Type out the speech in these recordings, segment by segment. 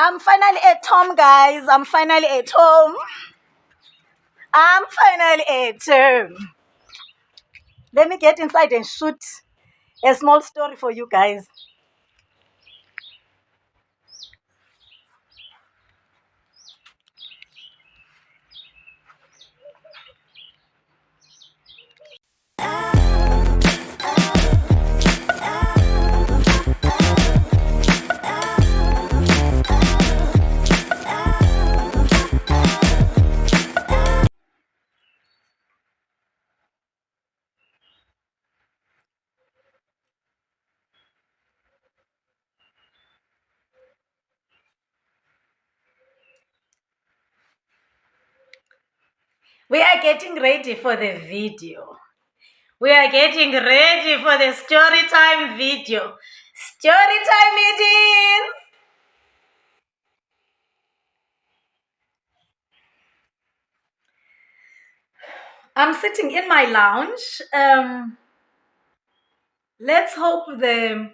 I'm finally at home, guys. I'm finally at home. Let me get inside and shoot a small story for you guys. We are getting ready for the video. We are getting ready for the story time video. Story time it is. I'm sitting in my lounge. Let's hope the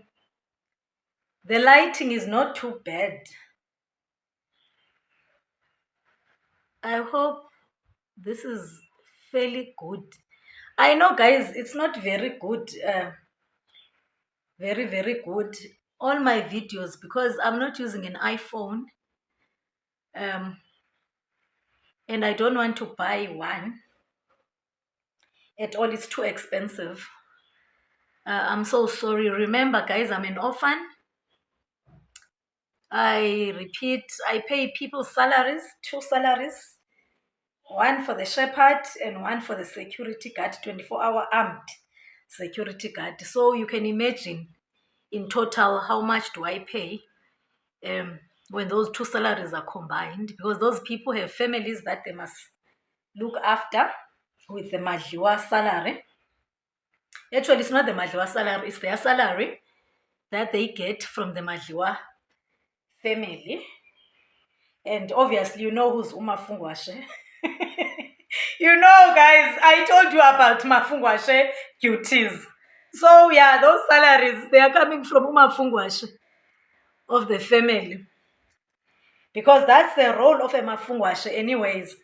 lighting is not too bad. I hope this is fairly good. I know, guys, it's not very good. Very good. All my videos, because I'm not using an iPhone. And I don't want to buy one at all. It's too expensive. I'm so sorry. Remember, guys, I'm an orphan. I repeat, I pay people's salaries, 2 salaries. One for the shepherd and one for the security guard, 24-hour armed security guard. So you can imagine in total how much do I pay when those 2 salaries are combined, because those people have families that they must look after with the Madliwa salary. Actually, it's not the Madliwa salary, it's their salary that they get from the Madliwa family. And obviously, you know who's Umafungwashe. You know, guys, I told you about Mafungwashe duties. So, yeah, those salaries, they are coming from Umafungwashe of the family. Because that's the role of a Mafungwashe anyways.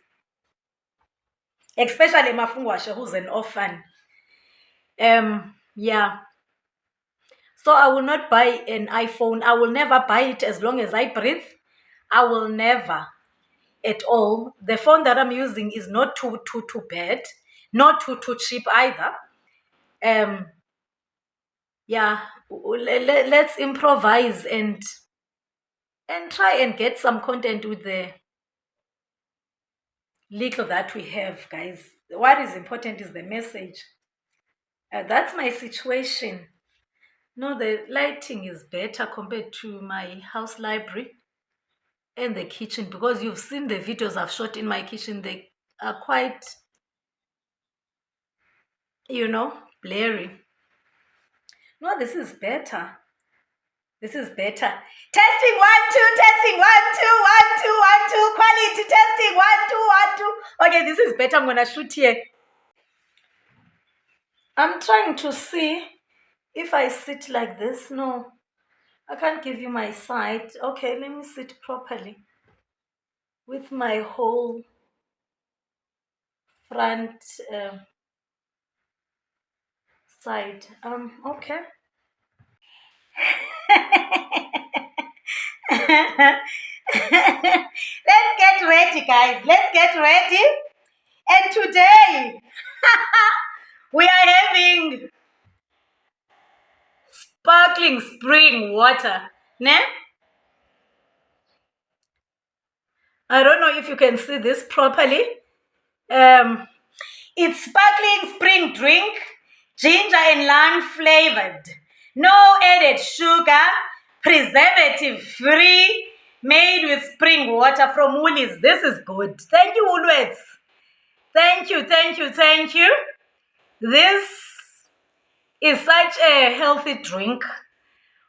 Especially a Mafungwashe who's an orphan. Yeah. So I will not buy an iPhone. I will never buy it as long as I breathe. I will never at all. The phone that I'm using is not too bad. Not too cheap either. Yeah, let's improvise and try and get some content with the little that we have, guys. What is important is the message. That's my situation. No, the lighting is better compared to my house library and the kitchen, because you've seen the videos I've shot in my kitchen. They are quite, blurry. No, this is better. This is better. Testing 1 2, testing 1 2 1 2 1 2, quality testing 1 2 1 2. Okay, this is better. I'm gonna shoot here. I'm trying to see if I sit like this. No, I can't give you my side. Okay, let me sit properly with my whole front side. Okay. Let's get ready, guys. Let's get ready. And today we are having sparkling spring water. Ne? I don't know if you can see this properly. It's sparkling spring drink, ginger and lime flavored. No added sugar, preservative free, made with spring water from Woolies. This is good. Thank you, Woolworths. Thank you. This is such a healthy drink.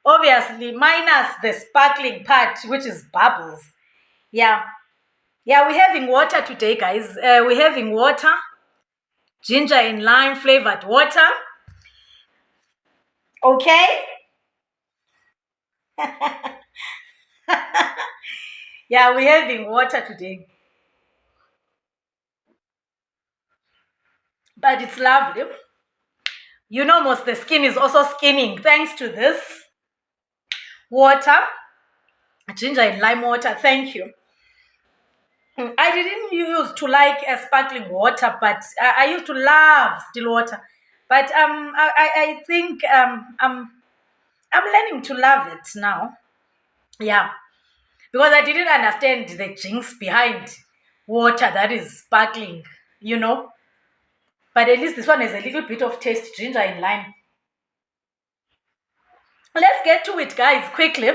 Obviously, minus the sparkling part, which is bubbles. Yeah, we're having water today, guys. We're having water, ginger and lime flavored water. Okay? Yeah, we're having water today, but it's lovely. You know, most the skin is also skinning thanks to this water, ginger and lime water. Thank you. I didn't used to like sparkling water, but I used to love still water. But I think I'm learning to love it now. Yeah, because I didn't understand the jinx behind water that is sparkling, you know. But at least this one has a little bit of taste, ginger and lime. Let's get to it, guys, quickly.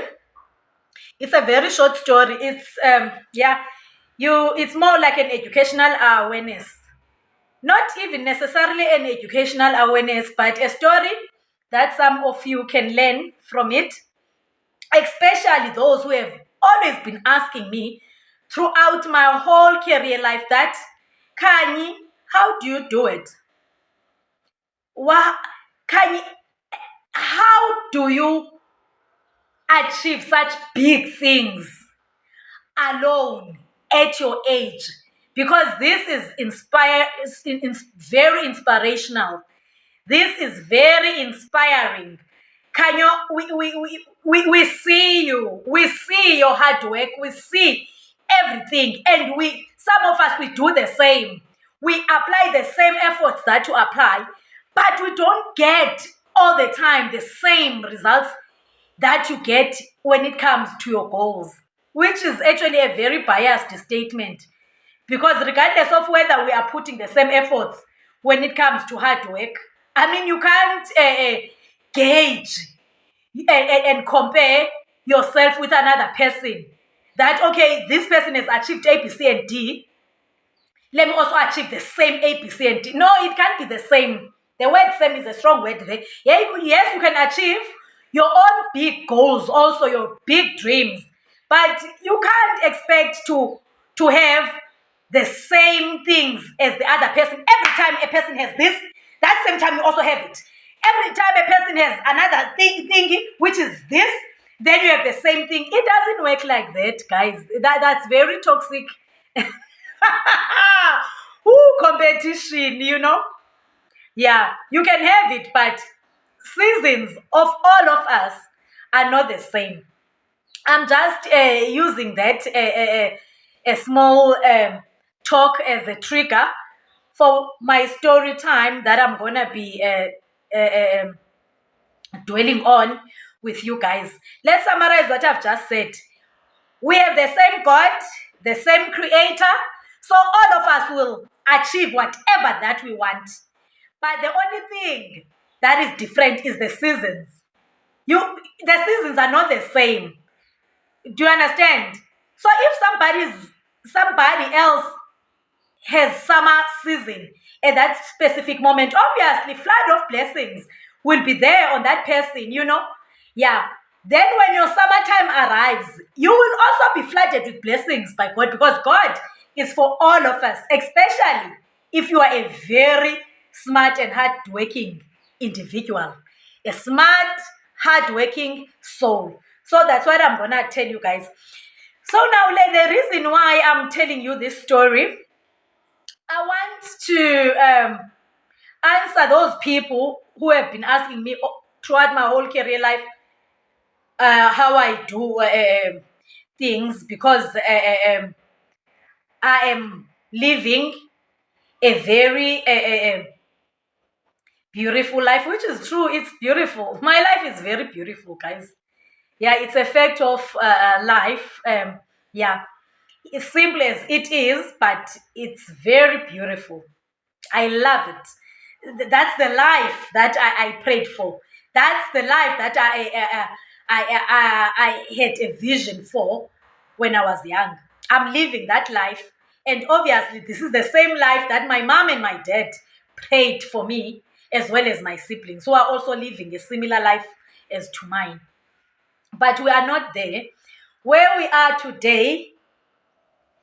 It's a very short story. It's yeah, it's more like an educational awareness. Not even necessarily an educational awareness, but a story that some of you can learn from it, especially those who have always been asking me throughout my whole career life that, Kanye, how do you do it? Wha- Kanye, how do you achieve such big things alone at your age? Because this is very inspirational. This is very inspiring. Kanyo, we see you. We see your hard work. We see everything. And some of us, we do the same. We apply the same efforts that you apply, but we don't get all the time the same results that you get when it comes to your goals, which is actually a very biased statement. Because regardless of whether we are putting the same efforts when it comes to hard work, I mean, you can't gauge and compare yourself with another person. That, okay, this person has achieved A, B, C, and D. Let me also achieve the same A, B, C, and D. No, it can't be the same. The word same is a strong word there. Yeah, yes, you can achieve your own big goals, also your big dreams. But you can't expect to have the same things as the other person. Every time a person has this, that same time you also have it. Every time a person has another thing which is this, then you have the same thing. It doesn't work like that, guys. That's very toxic. Competition, you know? Yeah, you can have it, but seasons of all of us are not the same. I'm just using that a small talk as a trigger for my story time that I'm gonna be dwelling on with you guys. Let's summarize what I've just said. We have the same God, the same creator, so all of us will achieve whatever that we want. But the only thing that is different is the seasons. The seasons are not the same. Do you understand? So if somebody else has summer season at that specific moment, obviously flood of blessings will be there on that person, you know. Yeah. Then when your summertime arrives, you will also be flooded with blessings by God, because God is for all of us, especially if you are a very smart and hardworking individual, a smart, hardworking soul. So that's what I'm gonna tell you guys. So now the reason why I'm telling you this story, I want to answer those people who have been asking me throughout my whole career life how I do things, because I am living a very beautiful life, which is true. It's beautiful. My life is very beautiful, guys. Yeah, it's a fact of life. Yeah, as simple as it is, but it's very beautiful. I love it. That's the life that I prayed for. That's the life that I had a vision for when I was young. I'm living that life. And obviously, this is the same life that my mom and my dad prayed for me, as well as my siblings, who are also living a similar life as to mine. But we are not there. Where we are today,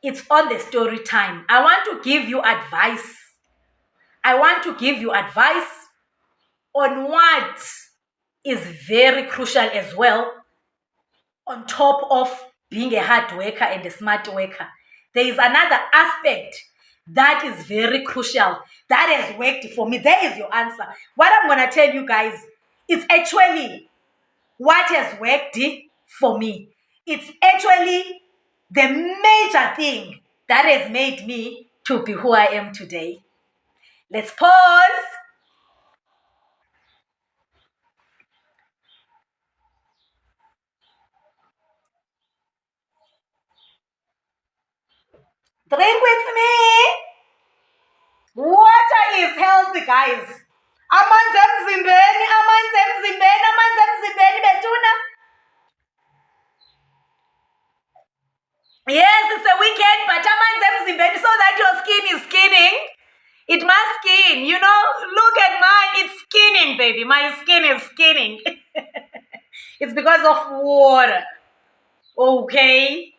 it's on the story time. I want to give you advice. I want to give you advice on what is very crucial as well, on top of being a hard worker and a smart worker, there is another aspect that is very crucial that has worked for me. There is your answer. What I'm going to tell you guys is actually what has worked for me. It's actually the major thing that has made me to be who I am today. Let's pause. Drink with me. Water is healthy, guys. Amanzi emzimbeni, amanzi emzimbeni, amanzi emzimbeni, Betuna. Yes, it's a weekend, but amanzi emzimbeni so that your skin is skinning. It must skin, you know. Look at mine, it's skinning, baby. My skin is skinning. It's because of water. Okay.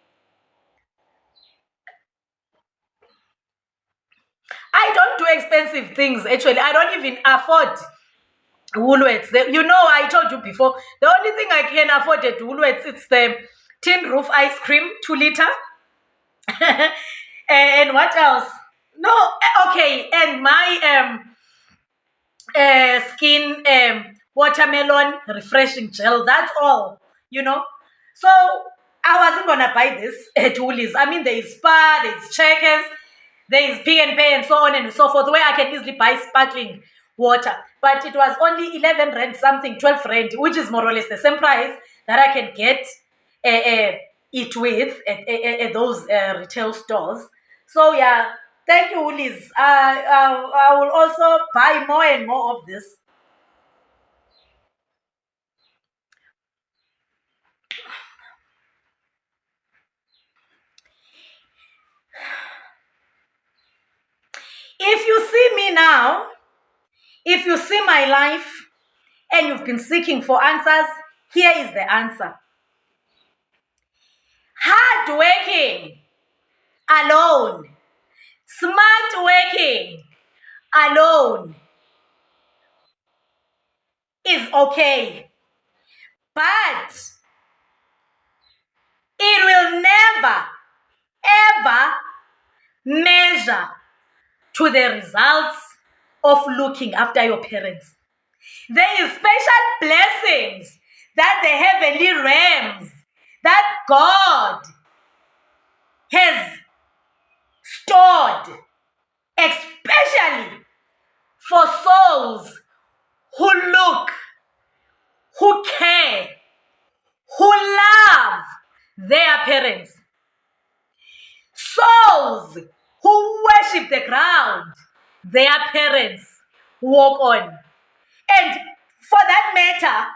I don't do expensive things, actually. I don't even afford Woolworths. You know, I told you before, the only thing I can afford at Woolworths, it's the tin roof ice cream, 2 liter. And what else? No, okay. And my skin watermelon refreshing gel. That's all, you know. So I wasn't gonna buy this at Woolies. I mean, there is Spar, there is Checkers, there is Pick and Pay, and so on and so forth, where I can easily buy sparkling water. But it was only 11 rand something, 12 rand, which is more or less the same price that I can get it with at those retail stores. So yeah, thank you, Woolies. I will also buy more and more of this. If you see me now, if you see my life and you've been seeking for answers, here is the answer. Hard working alone, smart working alone is okay, but it will never, ever measure to the results of looking after your parents. There is special blessings that the heavenly realms, that God has stored, especially for souls who look, who care, who love their parents. Souls who worship the ground their parents walk on. And for that matter,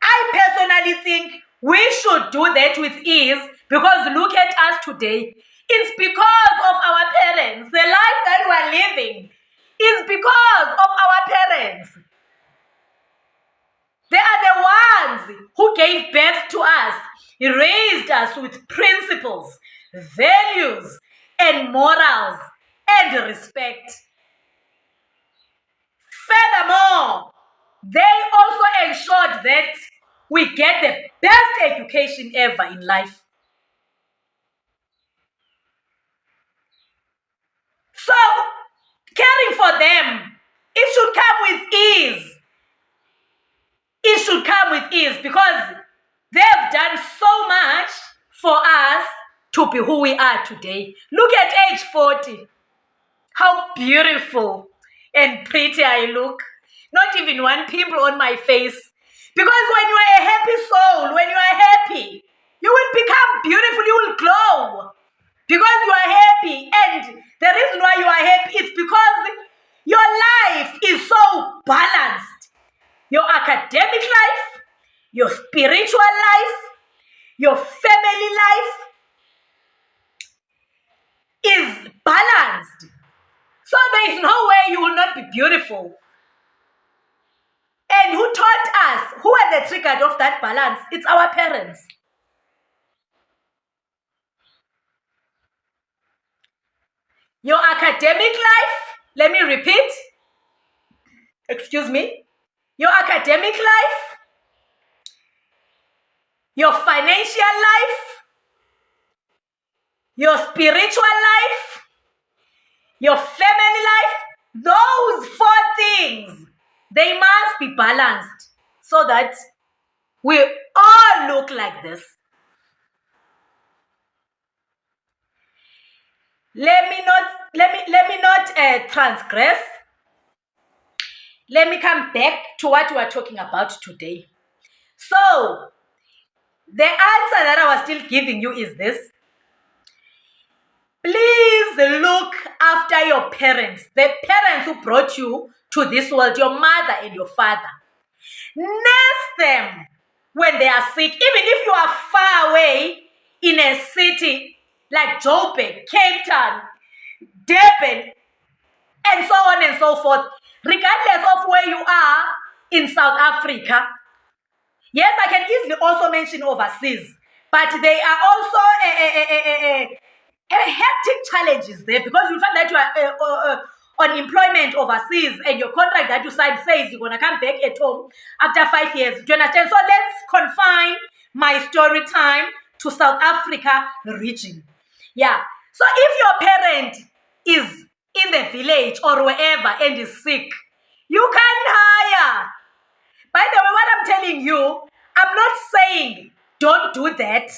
I personally think we should do that with ease, because look at us today. It's because of our parents. The life that we're living is because of our parents. They are the ones who gave birth to us, raised us with principles, values, and morals, and respect. Furthermore, they also ensured that we get the best education ever in life. So, caring for them, it should come with ease. It should come with ease, because they've done so much for us to be who we are today. Look at age 40. How beautiful and pretty I look. Not even one pimple on my face. Because when you are a happy soul, when you are happy, you will become beautiful, you will glow. Because you are happy. And the reason why you are happy is because your life is so balanced. Your academic life, your spiritual life, your family life is balanced. So there is no way you will not be beautiful. And who taught us? Who are the trigger of that balance? It's our parents. Your academic life, let me repeat. Excuse me. Your academic life, your financial life, your spiritual life, your family life, those 4 things, they must be balanced so that we all look like this. Let me not transgress. Let me come back to what we are talking about today. So, the answer that I was still giving you is this. Please look after your parents, the parents who brought you to this world, your mother and your father. Nurse them when they are sick, even if you are far away in a city like Joburg, Cape Town, Durban, and so on and so forth, regardless of where you are in South Africa. Yes, I can easily also mention overseas, but they are also hectic challenges there, because you find that you are on employment overseas and your contract that you signed says you're going to come back at home after 5 years. Do you understand? So let's confine my story time to South Africa region. Yeah. So if your parent is in the village or wherever and is sick, you can hire. By the way, what I'm telling you, I'm not saying don't do that,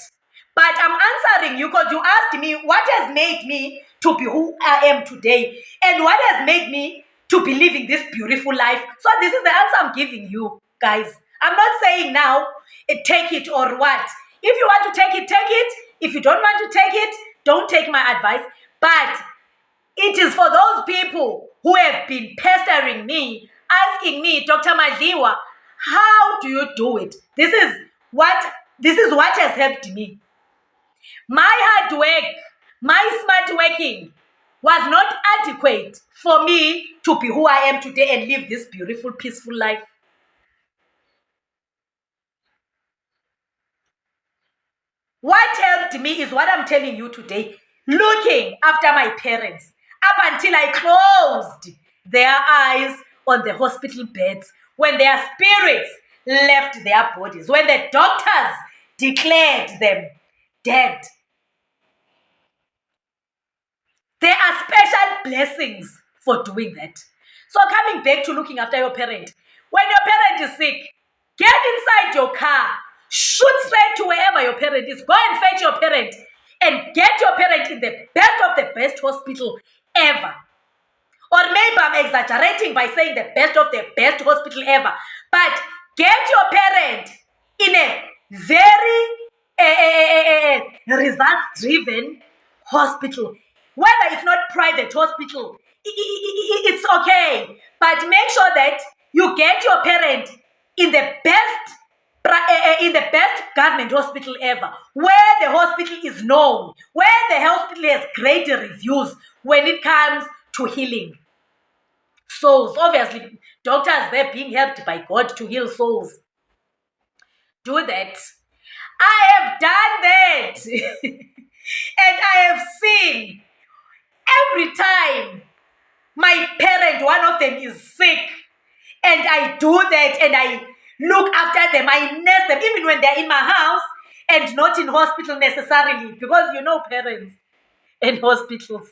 but I'm answering you because you asked me what has made me to be who I am today and what has made me to be living this beautiful life. So this is the answer I'm giving you, guys. I'm not saying now, take it or what. If you want to take it, take it. If you don't want to take it, don't take my advice. But it is for those people who have been pestering me, asking me, Dr. Madliwa, how do you do it? This is what has helped me. My hard work, my smart working was not adequate for me to be who I am today and live this beautiful, peaceful life. What helped me is what I'm telling you today. Looking after my parents up until I closed their eyes on the hospital beds, when their spirits left their bodies, when the doctors declared them dead. There are special blessings for doing that. So coming back to looking after your parent, when your parent is sick, get inside your car, shoot straight to wherever your parent is, go and fetch your parent and get your parent in the best of the best hospital ever. Or maybe I'm exaggerating by saying the best of the best hospital ever. But get your parent in a very results-driven hospital. Whether it's not private hospital, it's okay. But make sure that you get your parent in the best government hospital ever, where the hospital is known, where the hospital has great reviews when it comes to healing souls. Obviously, doctors, they're being helped by God to heal souls. Do that. I have done that. And I have seen every time my parent, one of them, is sick, and I do that and I look after them, I nurse them, even when they're in my house and not in hospital necessarily, because parents and hospitals.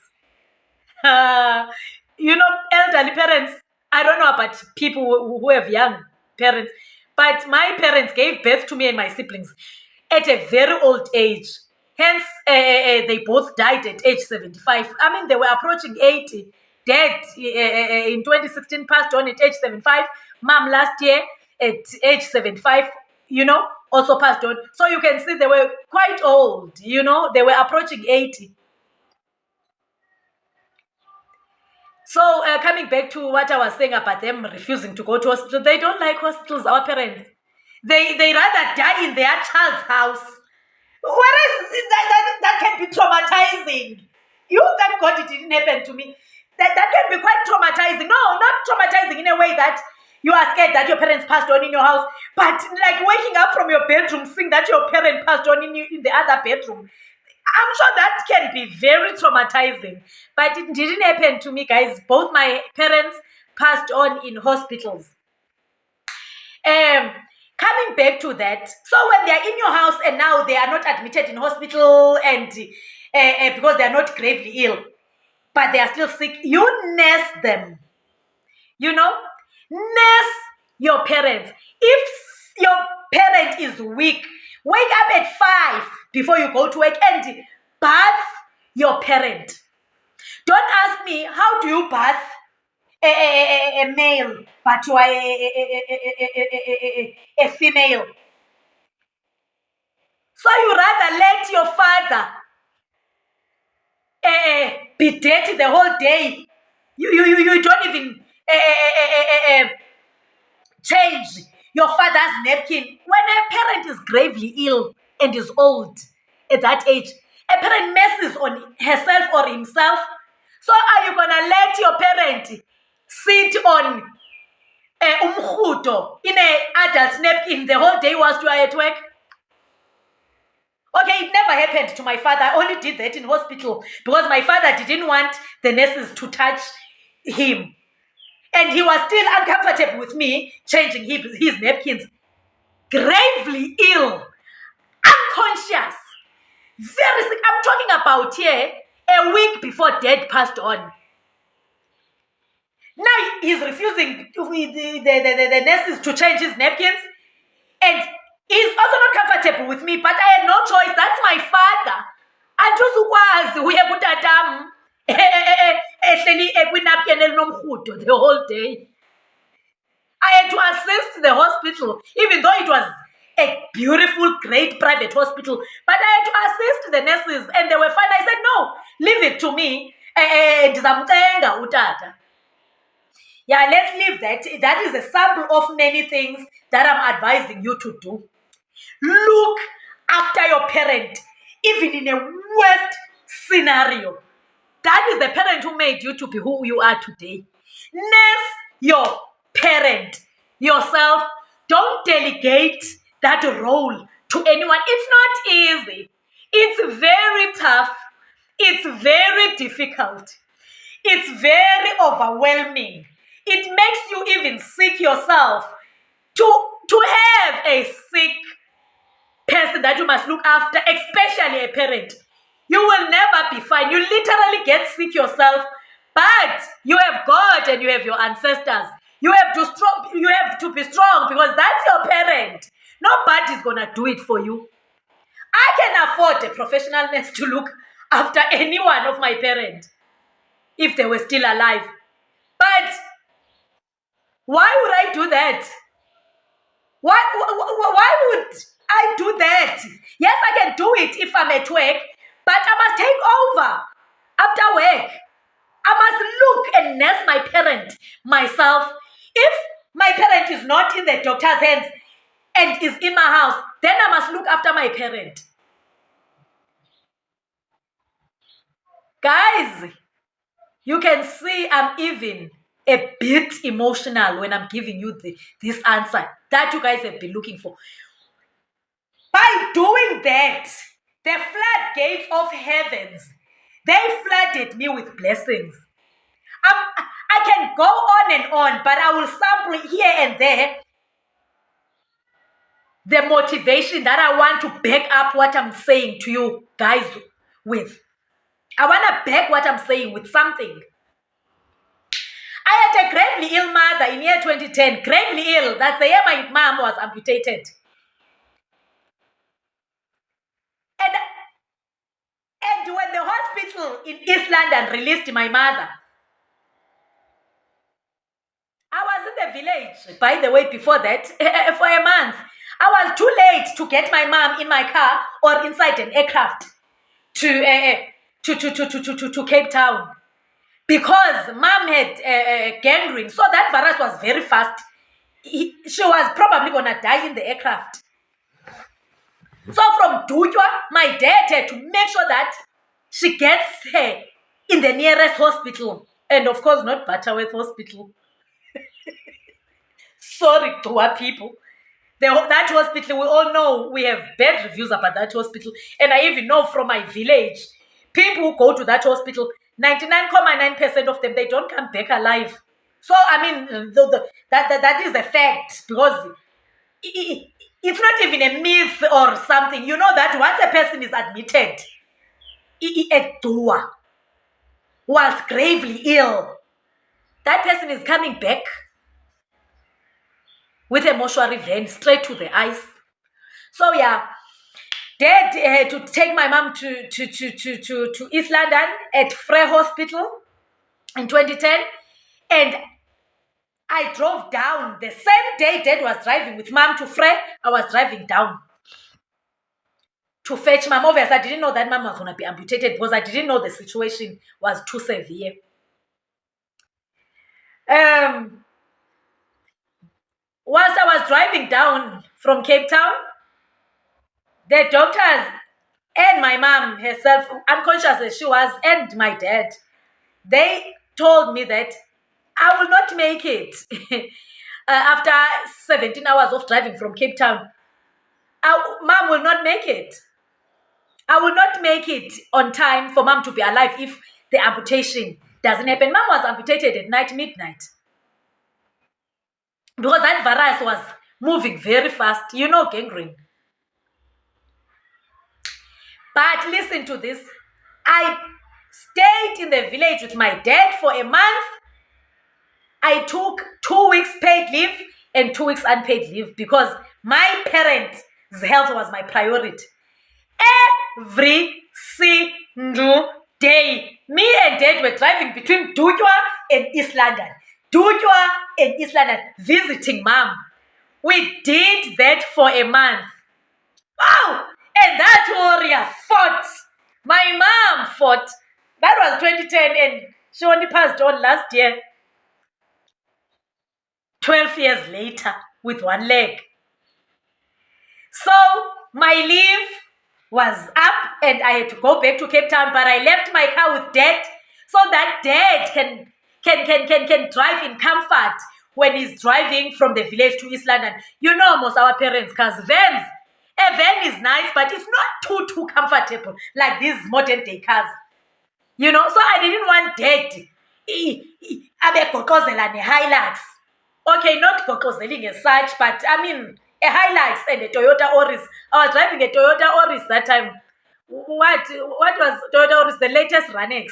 Elderly parents, I don't know about people who have young parents, but my parents gave birth to me and my siblings at a very old age. Hence, they both died at age 75. I mean, they were approaching 80. Dad, in 2016, passed on at age 75. Mom, last year, at age 75, also passed on. So you can see they were quite old, they were approaching 80. So coming back to what I was saying about them refusing to go to hospital, they don't like hospitals, our parents. They rather die in their child's house. Whereas that can be traumatizing. You thank God it didn't happen to me. That can be quite traumatizing. No, not traumatizing in a way that you are scared that your parents passed on in your house, but like waking up from your bedroom, seeing that your parent passed on in the other bedroom. I'm sure that can be very traumatizing, but it didn't happen to me, guys. Both my parents passed on in hospitals. Coming back to that, so when they're in your house and now they are not admitted in hospital and because they are not gravely ill, but they are still sick. You nurse them. Nurse your parents. If your parent is weak, wake up at 5 before you go to work and bath your parent. Don't ask me, how do you bath a male, but you are a female? So you rather let your father be dirty the whole day. You don't even change your father's napkin. When a parent is gravely ill and is old at that age, a parent messes on herself or himself. So are you gonna let your parent sit on umhudo in an adult napkin the whole day whilst you are at work? Okay, it never happened to my father. I only did that in hospital because my father didn't want the nurses to touch him. And he was still uncomfortable with me changing his napkins. Gravely ill, unconscious, very sick. I'm talking about here a week before Dad passed on. Now he's refusing the nurses to change his napkins. And he's also not comfortable with me, but I had no choice. That's my father. Andizukwazi uye kutatam ehleli ekwinapkin elinomrhudo the whole day. I had to assist the hospital, even though it was a beautiful, great private hospital. But I had to assist the nurses, and they were fine. I said, no, leave it to me. Ndizamcenga utata. Yeah, let's leave that. That is a sample of many things that I'm advising you to do. Look after your parent, even in a worst scenario. That is the parent who made you to be who you are today. Nurse your parent yourself. Don't delegate that role to anyone. It's not easy. It's very tough. It's very difficult. It's very overwhelming. It makes you even sick yourself to have a sick person that you must look after, especially a parent. You will never be fine. You literally get sick yourself, but you have God and you have your ancestors. You have to be strong because that's your parent. Nobody's gonna do it for you. I can afford a professional nurse to look after any one of my parents if they were still alive. But why would I do that? Why would I do that? Yes, I can do it if I'm at work, but I must take over after work. I must look and nurse my parent myself. If my parent is not in the doctor's hands and is in my house, then I must look after my parent. Guys, you can see I'm even a bit emotional when I'm giving you this answer that you guys have been looking for. By doing that, the floodgates of heavens, they flooded me with blessings. I can go on and on, but I will sample here and there the motivation that I want to back up what I'm saying to you guys with. I want to back what I'm saying with something. I had a gravely ill mother in year 2010. Gravely ill. That's the year my mom was amputated. And when the hospital in East London released my mother, I was in the village, by the way, before that, for a month. I was too late to get my mom in my car or inside an aircraft to Cape Town because mom had gangrene. So that virus was very fast. She was probably going to die in the aircraft. So from Dutwa, my dad had to make sure that she gets her in the nearest hospital. And of course, not Butterworth Hospital. Sorry, Dua people. That hospital, we all know we have bad reviews about that hospital. And I even know from my village, people who go to that hospital, 99.9% of them, they don't come back alive. So, I mean, that is a fact because it's not even a myth or something. You know that once a person is admitted, a doer was gravely ill. That person is coming back with a mortuary van straight to the ice. So yeah, Dad had to take my mom to East London at Frey Hospital in 2010, and I drove down the same day Dad was driving with mom to Frey. I was driving down to fetch mom. Obviously, I didn't know that mom was going to be amputated because I didn't know the situation was too severe. Whilst I was driving down from Cape Town, the doctors and my mom herself, unconscious as she was, and my dad, they told me that I will not make it. After 17 hours of driving from Cape Town, mom will not make it. I will not make it on time for mom to be alive if the amputation doesn't happen. Mom was amputated at midnight. Because that virus was moving very fast. You know, gangrene. But listen to this. I stayed in the village with my dad for a month. I took 2 weeks paid leave and 2 weeks unpaid leave because my parents' health was my priority. Every single day, me and Dad were driving between Dukwa and East London. Dukwa and East London, visiting mom. We did that for a month. Wow! And that warrior fought. My mom fought. That was 2010 and she only passed on last year. 12 years later with one leg. So my leave was up and I had to go back to Cape Town, but I left my car with Dad so that Dad can drive in comfort when he's driving from the village to East London. You know, most our parents' cars, vans. A van is nice, but it's not too comfortable like these modern day cars. You know, so I didn't want Dad abe gokozela ne-Hilux. Okay, not gokozeling as such, but I mean a Hilux and a Toyota Auris. I was driving a Toyota Auris that time. What was Toyota Auris? The latest Runex.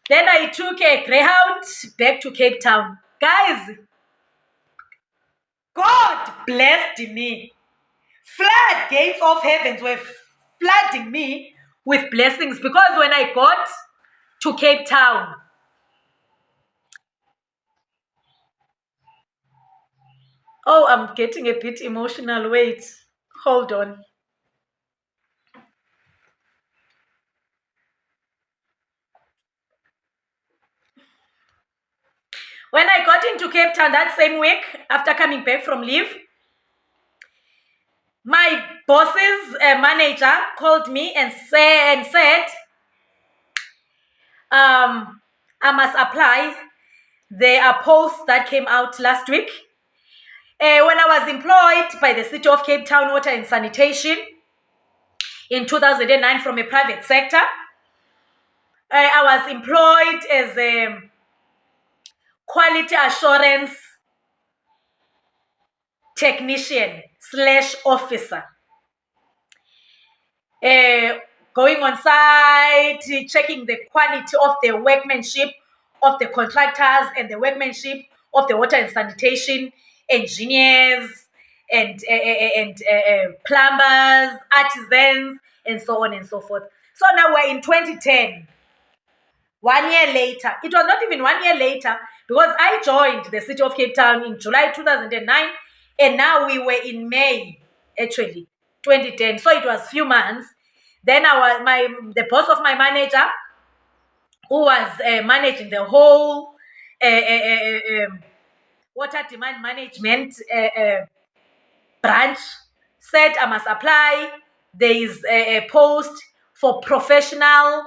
Then I took a Greyhound back to Cape Town. Guys, God blessed me. Floodgates of heavens were flooding me with blessings because when I got to Cape Town, oh, I'm getting a bit emotional. Wait, hold on. When I got into Cape Town that same week, after coming back from leave, my boss's manager called me and said, I must apply. There are posts that came out last week. When I was employed by the City of Cape Town Water and Sanitation in 2009 from a private sector, I was employed as a quality assurance technician / officer. Going on site, checking the quality of the workmanship of the contractors and the workmanship of the water and sanitation engineers and plumbers, artisans, and so on and so forth. So now we're in 2010. 1 year later, it was not even 1 year later because I joined the City of Cape Town in July 2009 and now we were in May, actually, 2010. So it was few months. Then the boss of my manager, who was managing the whole water demand management branch, said I must apply. There is a post for professional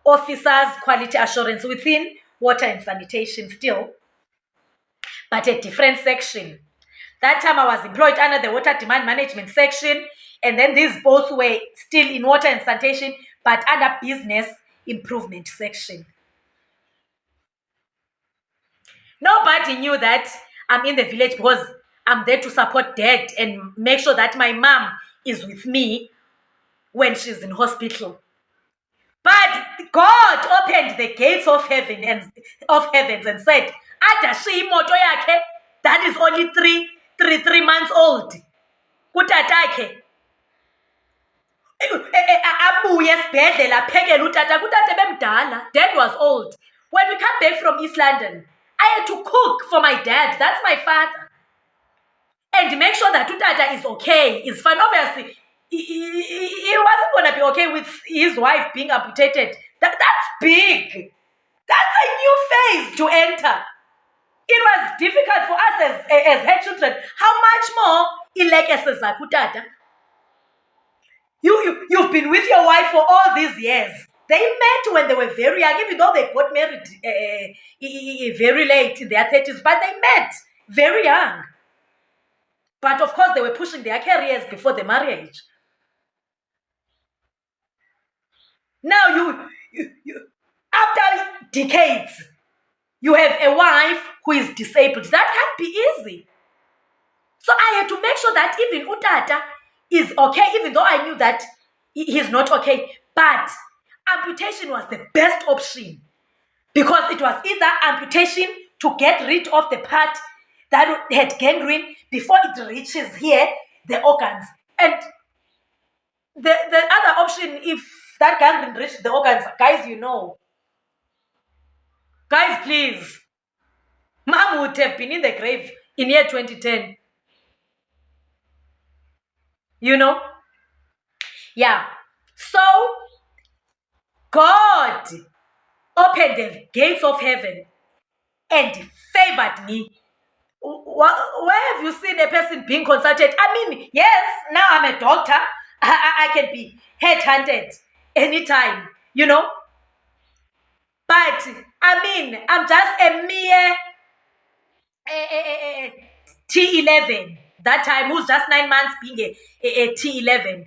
officers quality assurance within water and sanitation still, but a different section. That time I was employed under the water demand management section, and then these both were still in water and sanitation, but under business improvement section. Nobody knew that I'm in the village because I'm there to support Dad and make sure that my mom is with me when she's in hospital. But God opened the gates of heaven and said, "Adashiye imoto yakhe that is only three months old. Kutatakhe abuye esibhedlela aphekele utata. Kutata bemdala. Dad was old. When we come back from East London, I had to cook for my dad. That's my father. And make sure that utata is okay, is fine. Obviously, he wasn't going to be okay with his wife being amputated. That's big. That's a new phase to enter. It was difficult for us as her children. How much more ilekese zakutata? You've been with your wife for all these years. They met when they were very young, even though they got married very late in their 30s, but they met very young. But of course, they were pushing their careers before the marriage. Now you after decades, you have a wife who is disabled. That can't be easy. So I had to make sure that even utata is okay, even though I knew that he's not okay. But amputation was the best option because it was either amputation to get rid of the part that had gangrene before it reaches here, the organs. And the other option, if that gangrene reached the organs, guys, guys, please, Mom would have been in the grave in year 2010. Yeah. So God opened the gates of heaven and favored me. Where have you seen a person being consulted? I mean, yes, now I'm a doctor. I can be headhunted anytime, But, I mean, I'm just a mere T11 that time, who's just 9 months being a T11.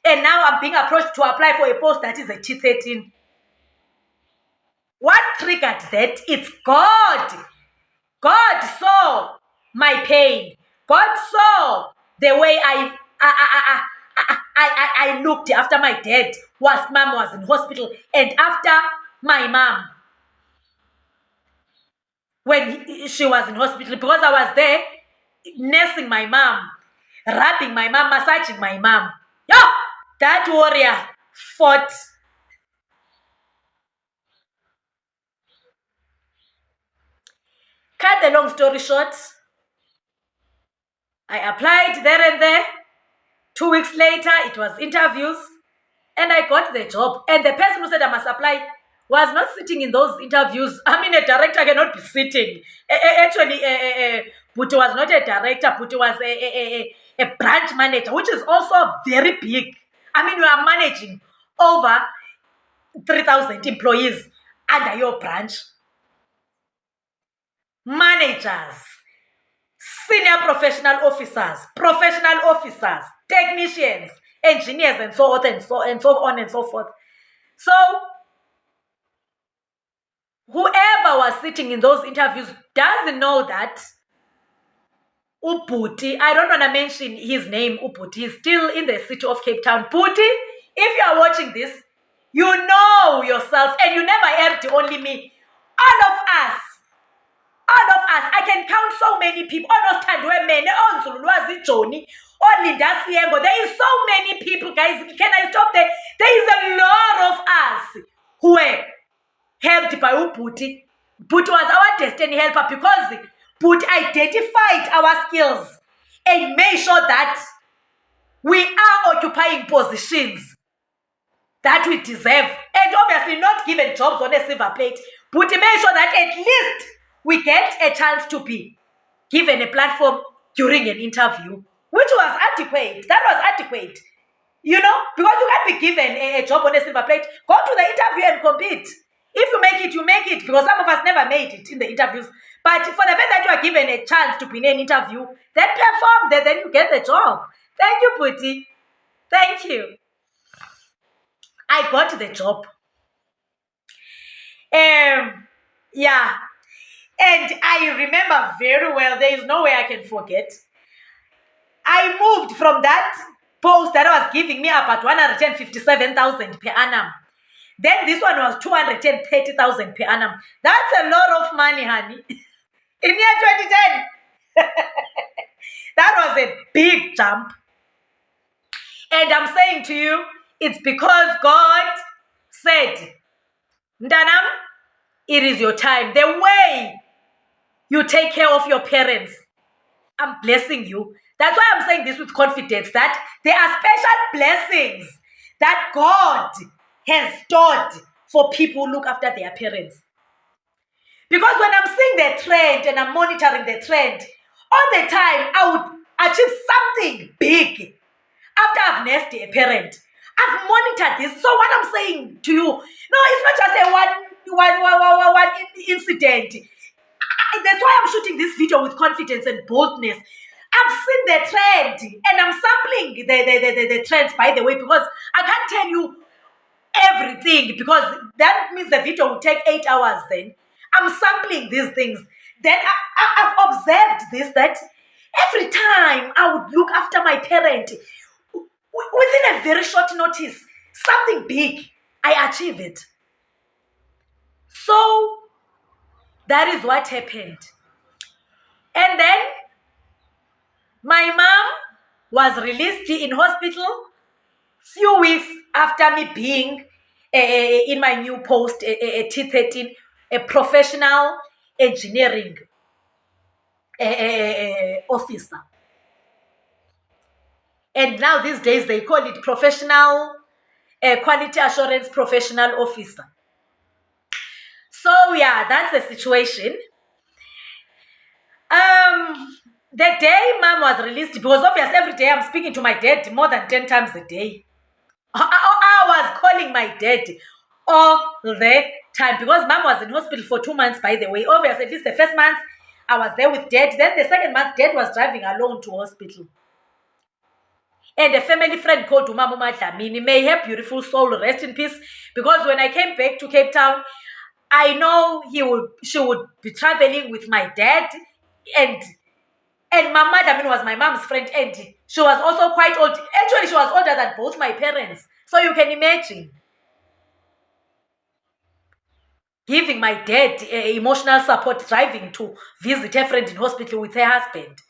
And now I'm being approached to apply for a post that is a T13. What triggered that? It's God. God saw my pain. God saw the way I looked after my dad. Mom was in hospital, and after my mom, when she was in hospital, because I was there nursing my mom, rubbing my mom, massaging my mom. Yeah, that warrior fought. Cut the long story short, I applied there and there. 2 weeks later, it was interviews, and I got the job. And the person who said I must apply was not sitting in those interviews. I mean, a director cannot be sitting. Actually, Puti was not a director. Puti was a branch manager, which is also very big. I mean, you are managing over 3,000 employees under your branch. Managers, senior professional officers, technicians, engineers, and so on and so forth. So whoever was sitting in those interviews doesn't know that Uputi, I don't want to mention his name, Uputi, is still in the city of Cape Town. Puti, if you are watching this, you know yourself, and you never helped only me. All of us, I can count so many people. There is so many people, guys. Can I stop there? There is a lot of us who were helped by Uputi. Puti was our destiny helper because Puti identified our skills and made sure that we are occupying positions that we deserve, and obviously not given jobs on a silver plate. Puti made sure that at least we get a chance to be given a platform during an interview, which was adequate. That was adequate. Because you can't be given a job on a silver plate. Go to the interview and compete. If you make it, you make it, because some of us never made it in the interviews. But for the fact that you are given a chance to be in an interview, then perform, then you get the job. Thank you, Puti. Thank you. I got the job. Yeah. And I remember very well, there is no way I can forget. I moved from that post that was giving me about 157,000 per annum. Then this one was 230,000 per annum. That's a lot of money, honey. In year 2010. That was a big jump. And I'm saying to you, it's because God said, Ndanam, it is your time. The way you take care of your parents, I'm blessing you. That's why I'm saying this with confidence, that there are special blessings that God has stored for people who look after their parents. Because when I'm seeing the trend and I'm monitoring the trend, all the time I would achieve something big after I've nursed a parent. I've monitored this. So what I'm saying to you, no, it's not just a one incident. That's why I'm shooting this video with confidence and boldness. I've seen the trend and I'm sampling the trends, by the way, because I can't tell you everything because that means the video will take 8 hours then. I'm sampling these things. Then I've observed this, that every time I would look after my parent, within a very short notice, something big, I achieve it. So that is what happened. And then my mom was released in hospital few weeks after me being in my new post, a T13, a professional engineering officer. And now these days they call it professional quality assurance professional officer. So yeah, that's the situation. The day mom was released, because obviously every day I'm speaking to my dad more than 10 times a day. I was calling my dad all the time because mom was in hospital for 2 months, by the way. Obviously, at least the first month I was there with dad. Then the second month, dad was driving alone to hospital. And a family friend called Umama Madlamini, may her beautiful soul rest in peace. Because when I came back to Cape Town, I know she would be traveling with my dad, and Mama Madlamini was my mom's friend, and she was also quite old. Actually, she was older than both my parents. So you can imagine giving my dad emotional support, driving to visit her friend in hospital with her husband.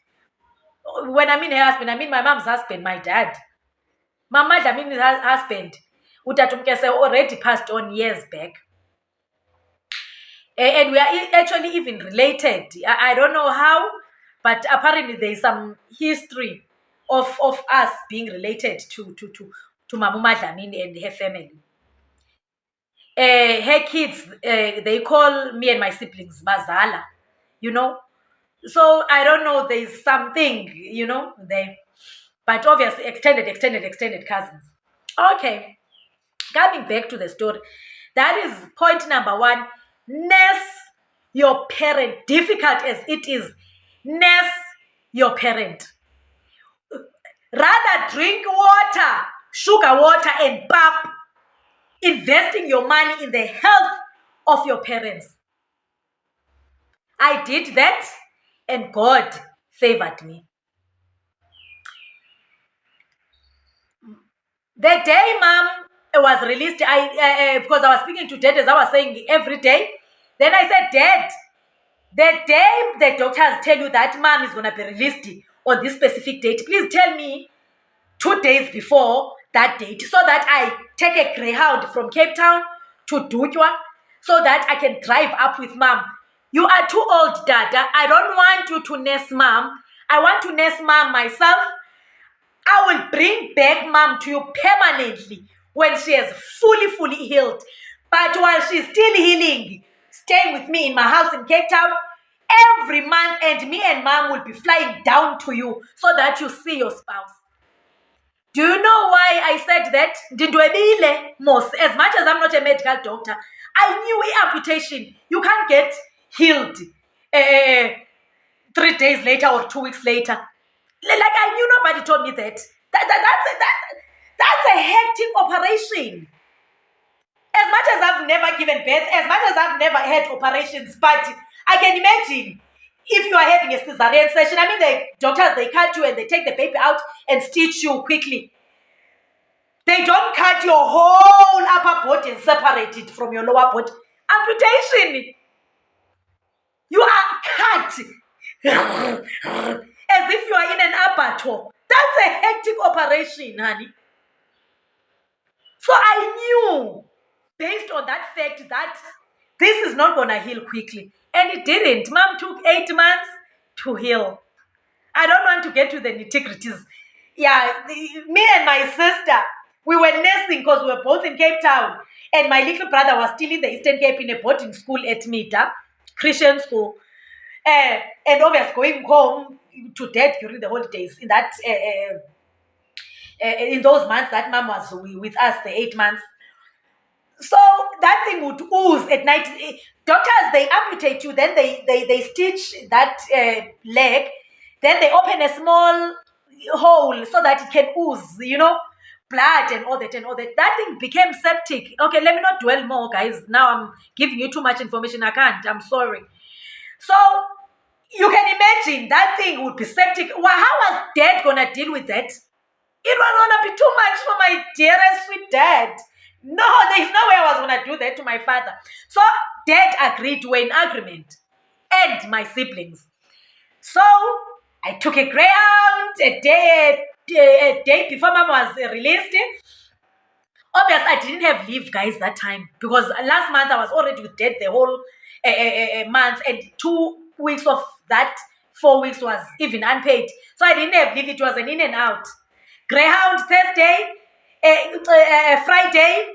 When I mean her husband, I mean my mom's husband, my dad. Mama Dlamini's husband, Utatumkese, already passed on years back. And we are actually even related. I don't know how, but apparently there is some history of us being related to Mama Dlamini and her family. Her kids, they call me and my siblings Bazala, you know. So I don't know, there is something, you know, there. But obviously extended cousins. Okay, coming back to the story. That is point number one. Nurse your parent. Difficult as it is, nurse your parent. Rather drink water, sugar water and pap, investing your money in the health of your parents. I did that and God favored me. The day mom was released, because I was speaking to dad as I was saying every day. Then I said, Dad, the day the doctors tell you that mom is going to be released on this specific date, please tell me 2 days before that date so that I take a Greyhound from Cape Town to Dutwa so that I can drive up with mom. You are too old, Dada. I don't want you to nurse mom. I want to nurse mom myself. I will bring back mom to you permanently when she is fully healed. But while she's still healing, staying with me in my house in Cape Town, every month, and me and mom will be flying down to you so that you see your spouse. Do you know why I said that? As much as I'm not a medical doctor, I knew amputation, you can't get healed 3 days later or 2 weeks later. Like I knew, nobody told me that. That's a hectic operation. As much as I've never given birth, as much as I've never had operations, but I can imagine if you are having a cesarean session, I mean, the doctors, they cut you and they take the baby out and stitch you quickly. They don't cut your whole upper body and separate it from your lower body. Amputation. You are cut as if you are in an abattoir. That's a hectic operation, honey. So I knew, based on that fact, that this is not going to heal quickly. And it didn't. Mom took 8 months to heal. I don't want to get to the nitty-gritties. Yeah, me and my sister, we were nursing because we were both in Cape Town. And my little brother was still in the Eastern Cape in a boarding school at Mita, Christian school. And obviously going home to dad during the holidays in those months that mom was with us, the 8 months. So that thing would ooze at night. Doctors, they amputate you, then they stitch that leg, then they open a small hole so that it can ooze, blood and all that and all that. That thing became septic. Okay, let me not dwell more, guys. Now I'm giving you too much information. I can't. I'm sorry. So you can imagine that thing would be septic. Well, how was dad gonna deal with that? It was gonna be too much for my dearest sweet dad. No, there's no way I was gonna do that to my father. So dad agreed to an agreement, and my siblings. So I took a Greyhound a day before mom was released. Obviously, I didn't have leave, guys, that time because last month I was already with dad the whole month, and 2 weeks of that 4 weeks was even unpaid. So I didn't have leave. It was an in and out. Greyhound Thursday, Friday.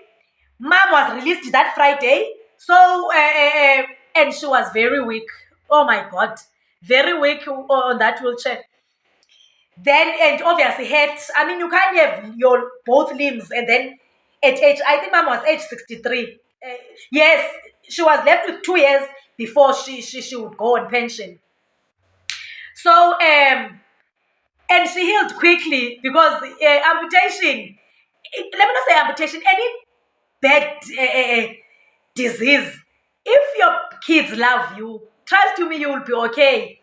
Mom was released that Friday. So, and she was very weak. Oh my God. Very weak on that wheelchair. Then, and obviously you can't have your both limbs. And then at age, I think mom was age 63. Yes, she was left with 2 years before she would go on pension. So, and she healed quickly because amputation, let me not say amputation, any bad disease, if your kids love you, trust me, you will be okay.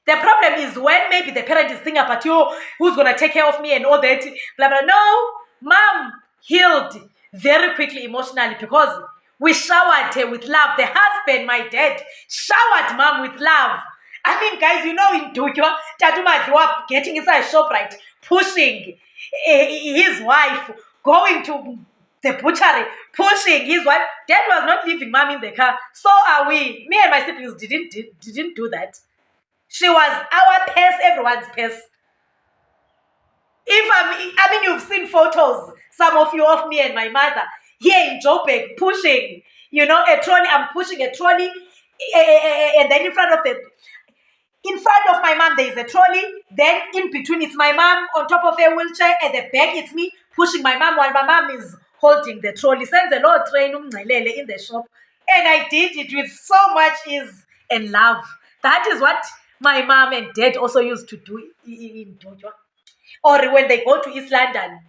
The problem is when maybe the parent is thinking about you, who's going to take care of me and all that, blah, blah. No, mom healed very quickly emotionally because we showered her with love. The husband, my dad, showered mom with love. I mean, guys, in Dukwa, Tatuma grew up getting inside ShopRite, pushing his wife, going to the butchery, pushing his wife. Dad was not leaving mom in the car. So are we. Me and my siblings didn't do that. She was our pest, everyone's pest. You've seen photos, some of you, of me and my mother here in Joburg pushing, a trolley. I'm pushing a trolley, and then in front of my mom there is a trolley. Then in between it's my mom on top of a wheelchair, and the back it's me pushing my mom while my mom is holding the trolley. Sends a lot of train in the shop, and I did it with so much ease and love. That is what my mom and dad also used to do in Dojo. Or when they go to East London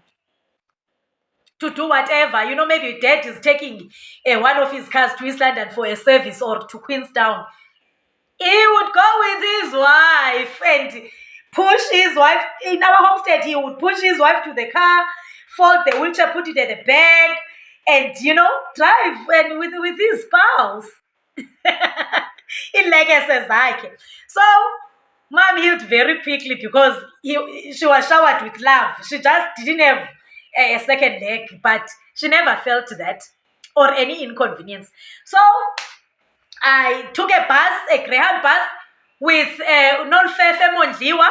to do whatever. Maybe dad is taking one of his cars to East London for a service or to Queenstown. He would go with his wife and push his wife. In our homestead, he would push his wife to the car, fold the wheelchair, put it at the back, and, drive and with his spouse. In legacy zakhe. So mom healed very quickly because she was showered with love. She just didn't have a second leg, but she never felt that or any inconvenience. So I took a Greyhound bus with non-Fefe Mondliwa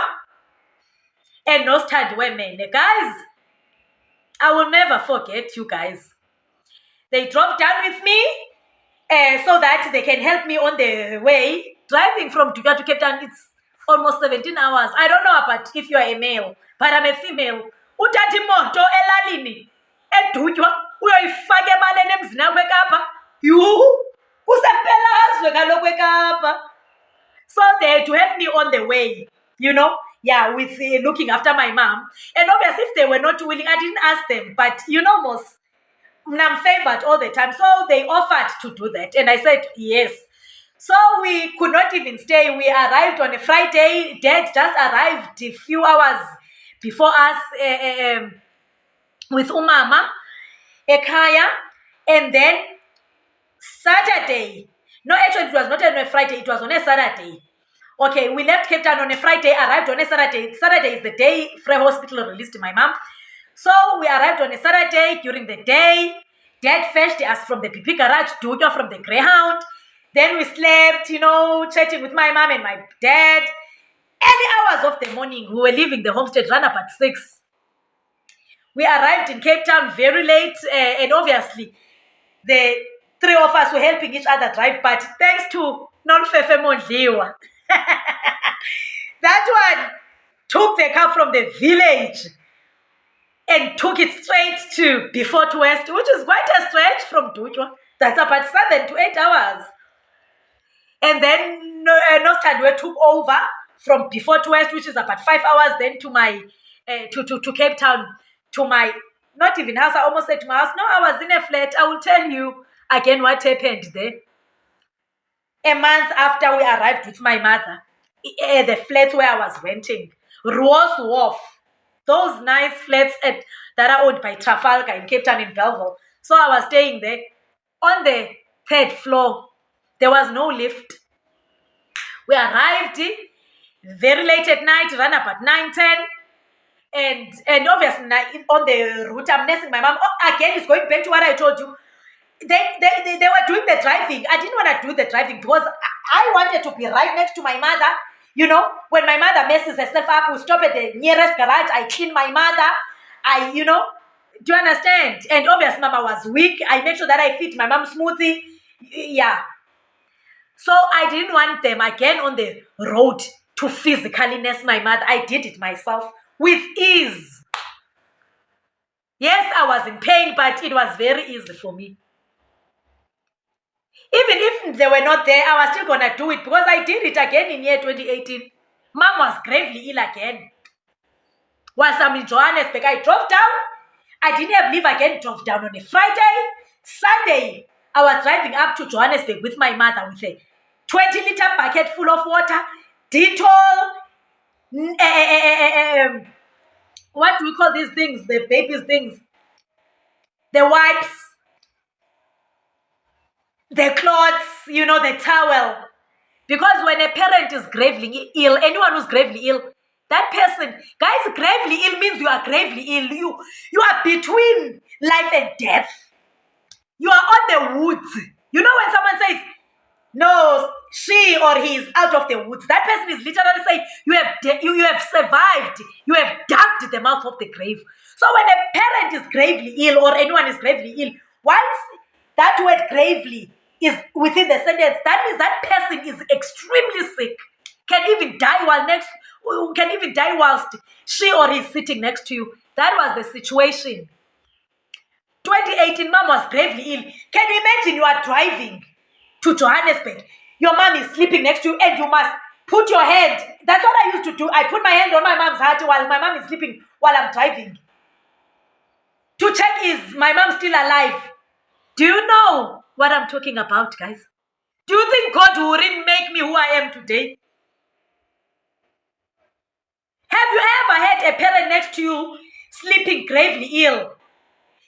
and Nostad women. Guys, I will never forget you guys. They drove down with me so that they can help me on the way. Driving from Duga to Cape Town, it's almost 17 hours. I don't know about if you are a male, but I'm a female. Uthathi imoto elalini edutywa uyoyifaka ebaleni emzini akho eKapa. Kusempelazwe kaloku eKapa. So they had to help me on the way, with looking after my mom. And obviously, if they were not willing, I didn't ask them, but most I'm favored all the time. So they offered to do that. And I said, yes. So we could not even stay. We arrived on a Friday. Dad just arrived a few hours before us with umama ekhaya, and then Saturday. No, actually, it was not on a Friday. It was on a Saturday. Okay, we left Cape Town on a Friday, arrived on a Saturday. Saturday is the day Frey Hospital released my mom. So we arrived on a Saturday during the day. Dad fetched us from the PP garage, Duja from the Greyhound. Then we slept, chatting with my mom and my dad. Early hours of the morning, we were leaving the homestead run up at 6. We arrived in Cape Town very late, and obviously the three of us were helping each other drive, but thanks to Non-Fefe Mondliwa, that one took the car from the village and took it straight to Beaufort West, which is quite a stretch from Dutwa. That's about 7 to 8 hours. And then Nostandwe took over from Beaufort West, which is about 5 hours, then to my to Cape Town, to my, not even house, I almost said to my house. No, I was in a flat. I will tell you again what happened there. A month after we arrived with my mother, the flat where I was renting, Rose Wharf, those nice flats that are owned by Trafalgar in Cape Town in Belleville. So I was staying there. On the 3rd floor, there was no lift. We arrived very late at night, ran up at 9:10. And obviously on the route, I'm nursing my mom. Oh, again, it's going back to what I told you. They were doing the driving. I didn't want to do the driving because I wanted to be right next to my mother. When my mother messes herself up, we stop at the nearest garage. I clean my mother. Do you understand? And obviously, Mama was weak. I made sure that I feed my mom smoothie. Yeah. So I didn't want them again on the road to physically nurse my mother. I did it myself with ease. Yes, I was in pain, but it was very easy for me. Even if they were not there, I was still going to do it because I did it again in year 2018. Mom was gravely ill again. Whilst I'm in Johannesburg, I drove down. I didn't have leave again, drove down on a Friday. Sunday, I was driving up to Johannesburg with my mother with a 20-liter bucket full of water, Dettol, what do we call these things? The baby's things. The wipes, the clothes, the towel. Because when a parent is gravely ill, anyone who's gravely ill, that person, guys, gravely ill means you are gravely ill. You are between life and death. You are on the woods. When someone says, no, she or he is out of the woods, that person is literally saying, you have survived. You have dug the mouth of the grave. So when a parent is gravely ill or anyone is gravely ill, once that word gravely is within the sentence, that means that person is extremely sick. Can even die whilst she or he is sitting next to you. That was the situation. 2018, mom was gravely ill. Can you imagine you are driving to Johannesburg? Your mom is sleeping next to you and you must put your hand. That's what I used to do. I put my hand on my mom's heart while my mom is sleeping while I'm driving. To check, is my mom still alive? Do you know what I'm talking about, guys? Do you think God wouldn't make me who I am today? Have you ever had a parent next to you sleeping gravely ill?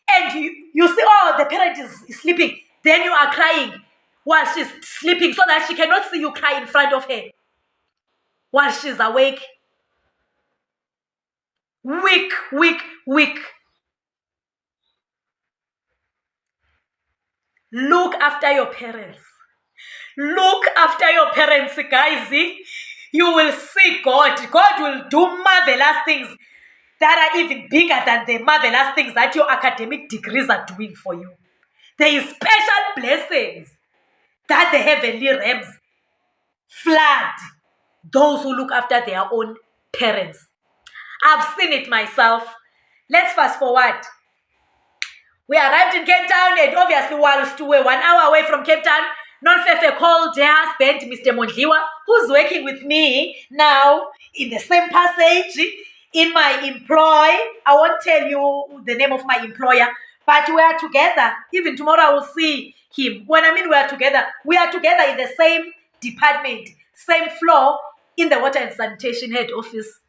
And you see, the parent is sleeping. Then you are crying while she's sleeping so that she cannot see you cry in front of her while she's awake. Weak, weak, weak. Look after your parents. Look after your parents, guys. You will see God. God will do marvelous things that are even bigger than the marvelous things that your academic degrees are doing for you. There is special blessings that the heavenly realms flood those who look after their own parents. I've seen it myself. Let's fast forward. We arrived in Cape Town, and obviously whilst we were 1 hour away from Cape Town, Non-Fefe called her husband, Mr. Mondliwa, who's working with me now in the same passage in my employ. I won't tell you the name of my employer, but we are together. Even tomorrow I will see him. When I mean we are together in the same department, same floor in the water and sanitation head office.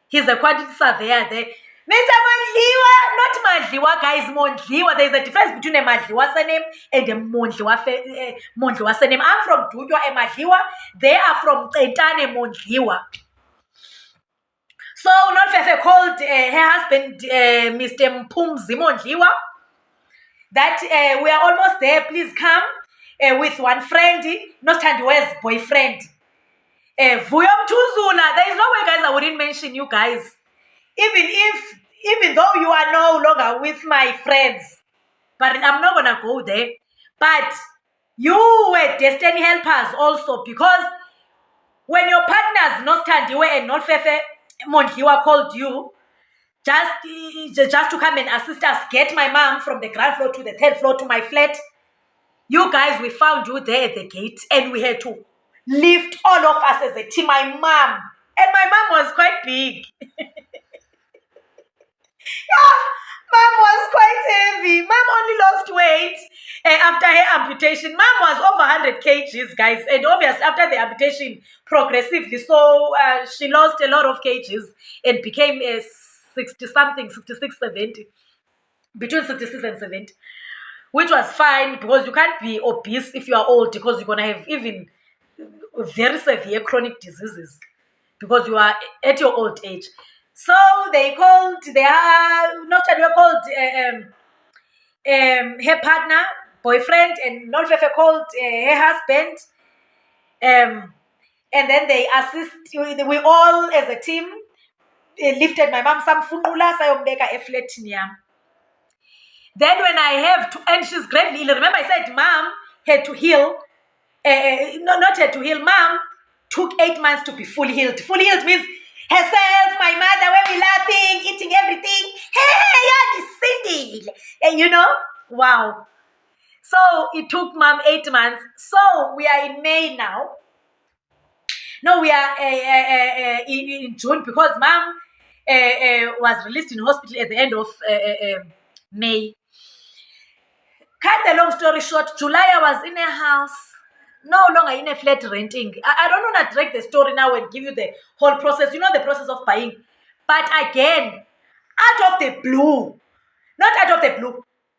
He's a quantity surveyor there. Mr. Mondliwa, not Madliwa, guys. Mondliwa. There's a difference between a Madliwa surname and a Mondliwa surname. I'm from Dudwa and Madliwa. They are from Etane Mondliwa. So Nolfefe called her husband, Mr. Mpumzi Mondliwa, that we are almost there. Please come with one friend, not Tandiwe's boyfriend. Vuyom Tuzula. There is no way, guys, I wouldn't mention you guys. Even though you are no longer with my friends, but I'm not gonna go there. But you were destiny helpers also, because when your partners not Tandiwe and not Fefe Mondliwa called you just to come and assist us get my mom from the ground floor to the third floor to my flat, you guys, we found you there at the gate and we had to lift all of us as a team. My mom, and my mom was quite big. Mom was quite heavy. Mom only lost weight after her amputation. Mom was over 100 kgs, guys. And obviously, after the amputation, progressively, so she lost a lot of kgs and became 60-something, 66, 70. Between 66 and 70. Which was fine, because you can't be obese if you are old, because you're going to have even very severe chronic diseases because you are at your old age. So they called, her partner, boyfriend, and Nolfefe called her husband. And then they assist, we all as a team lifted my mom some funula sayombeka eflatini yam. Then when I have to, and she's gravely ill. Remember I said mom had to heal, not had to heal, mom took 8 months to be fully healed. Fully healed means herself, my mother, when we laughing, eating everything. Hey, yeah, Cindy. And wow. So it took mom 8 months. So we are in May now. No, we are in June, because mom was released in hospital at the end of May. Cut the long story short, July I was in a house, no longer in a flat renting. I don't want to drag the story now and give you the whole process. You know the process of buying. But again, out of the blue,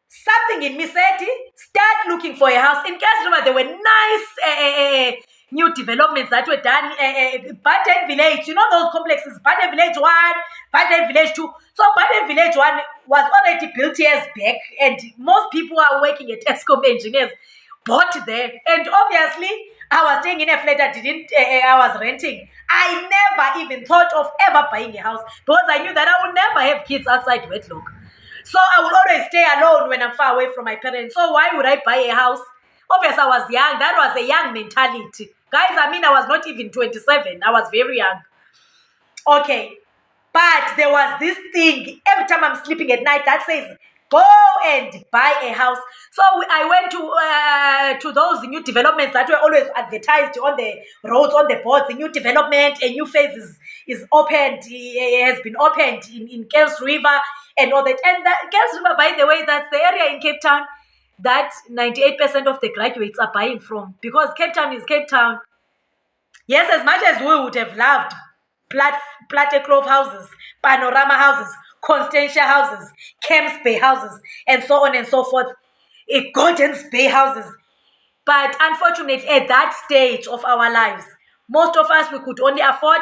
something in me said, start looking for a house. In Kasrima, there were nice new developments that were done. Baden Village, you know those complexes, Baden Village 1, Baden Village 2. So Baden Village 1 was already built years back, and most people are working at ESCOM engineers bought there. And obviously, I was staying in a flat I was renting. I never even thought of ever buying a house, because I knew that I would never have kids outside wedlock. So I would always stay alone when I'm far away from my parents. So why would I buy a house? Obviously, I was young. That was a young mentality. Guys, I was not even 27. I was very young. Okay. But there was this thing, every time I'm sleeping at night, that says, go and buy a house. So I went to those new developments that were always advertised on the roads, on the boards. The new development, a new phase is opened, has been opened in Kells River and all that. And Kells River, by the way, that's the area in Cape Town that 98% of the graduates are buying from, because Cape Town is Cape Town. Yes, as much as we would have loved Plate Clove houses, Panorama houses, Constantia houses, Camps Bay houses, and so on and so forth, Gordons Bay houses. But unfortunately, at that stage of our lives, most of us, we could only afford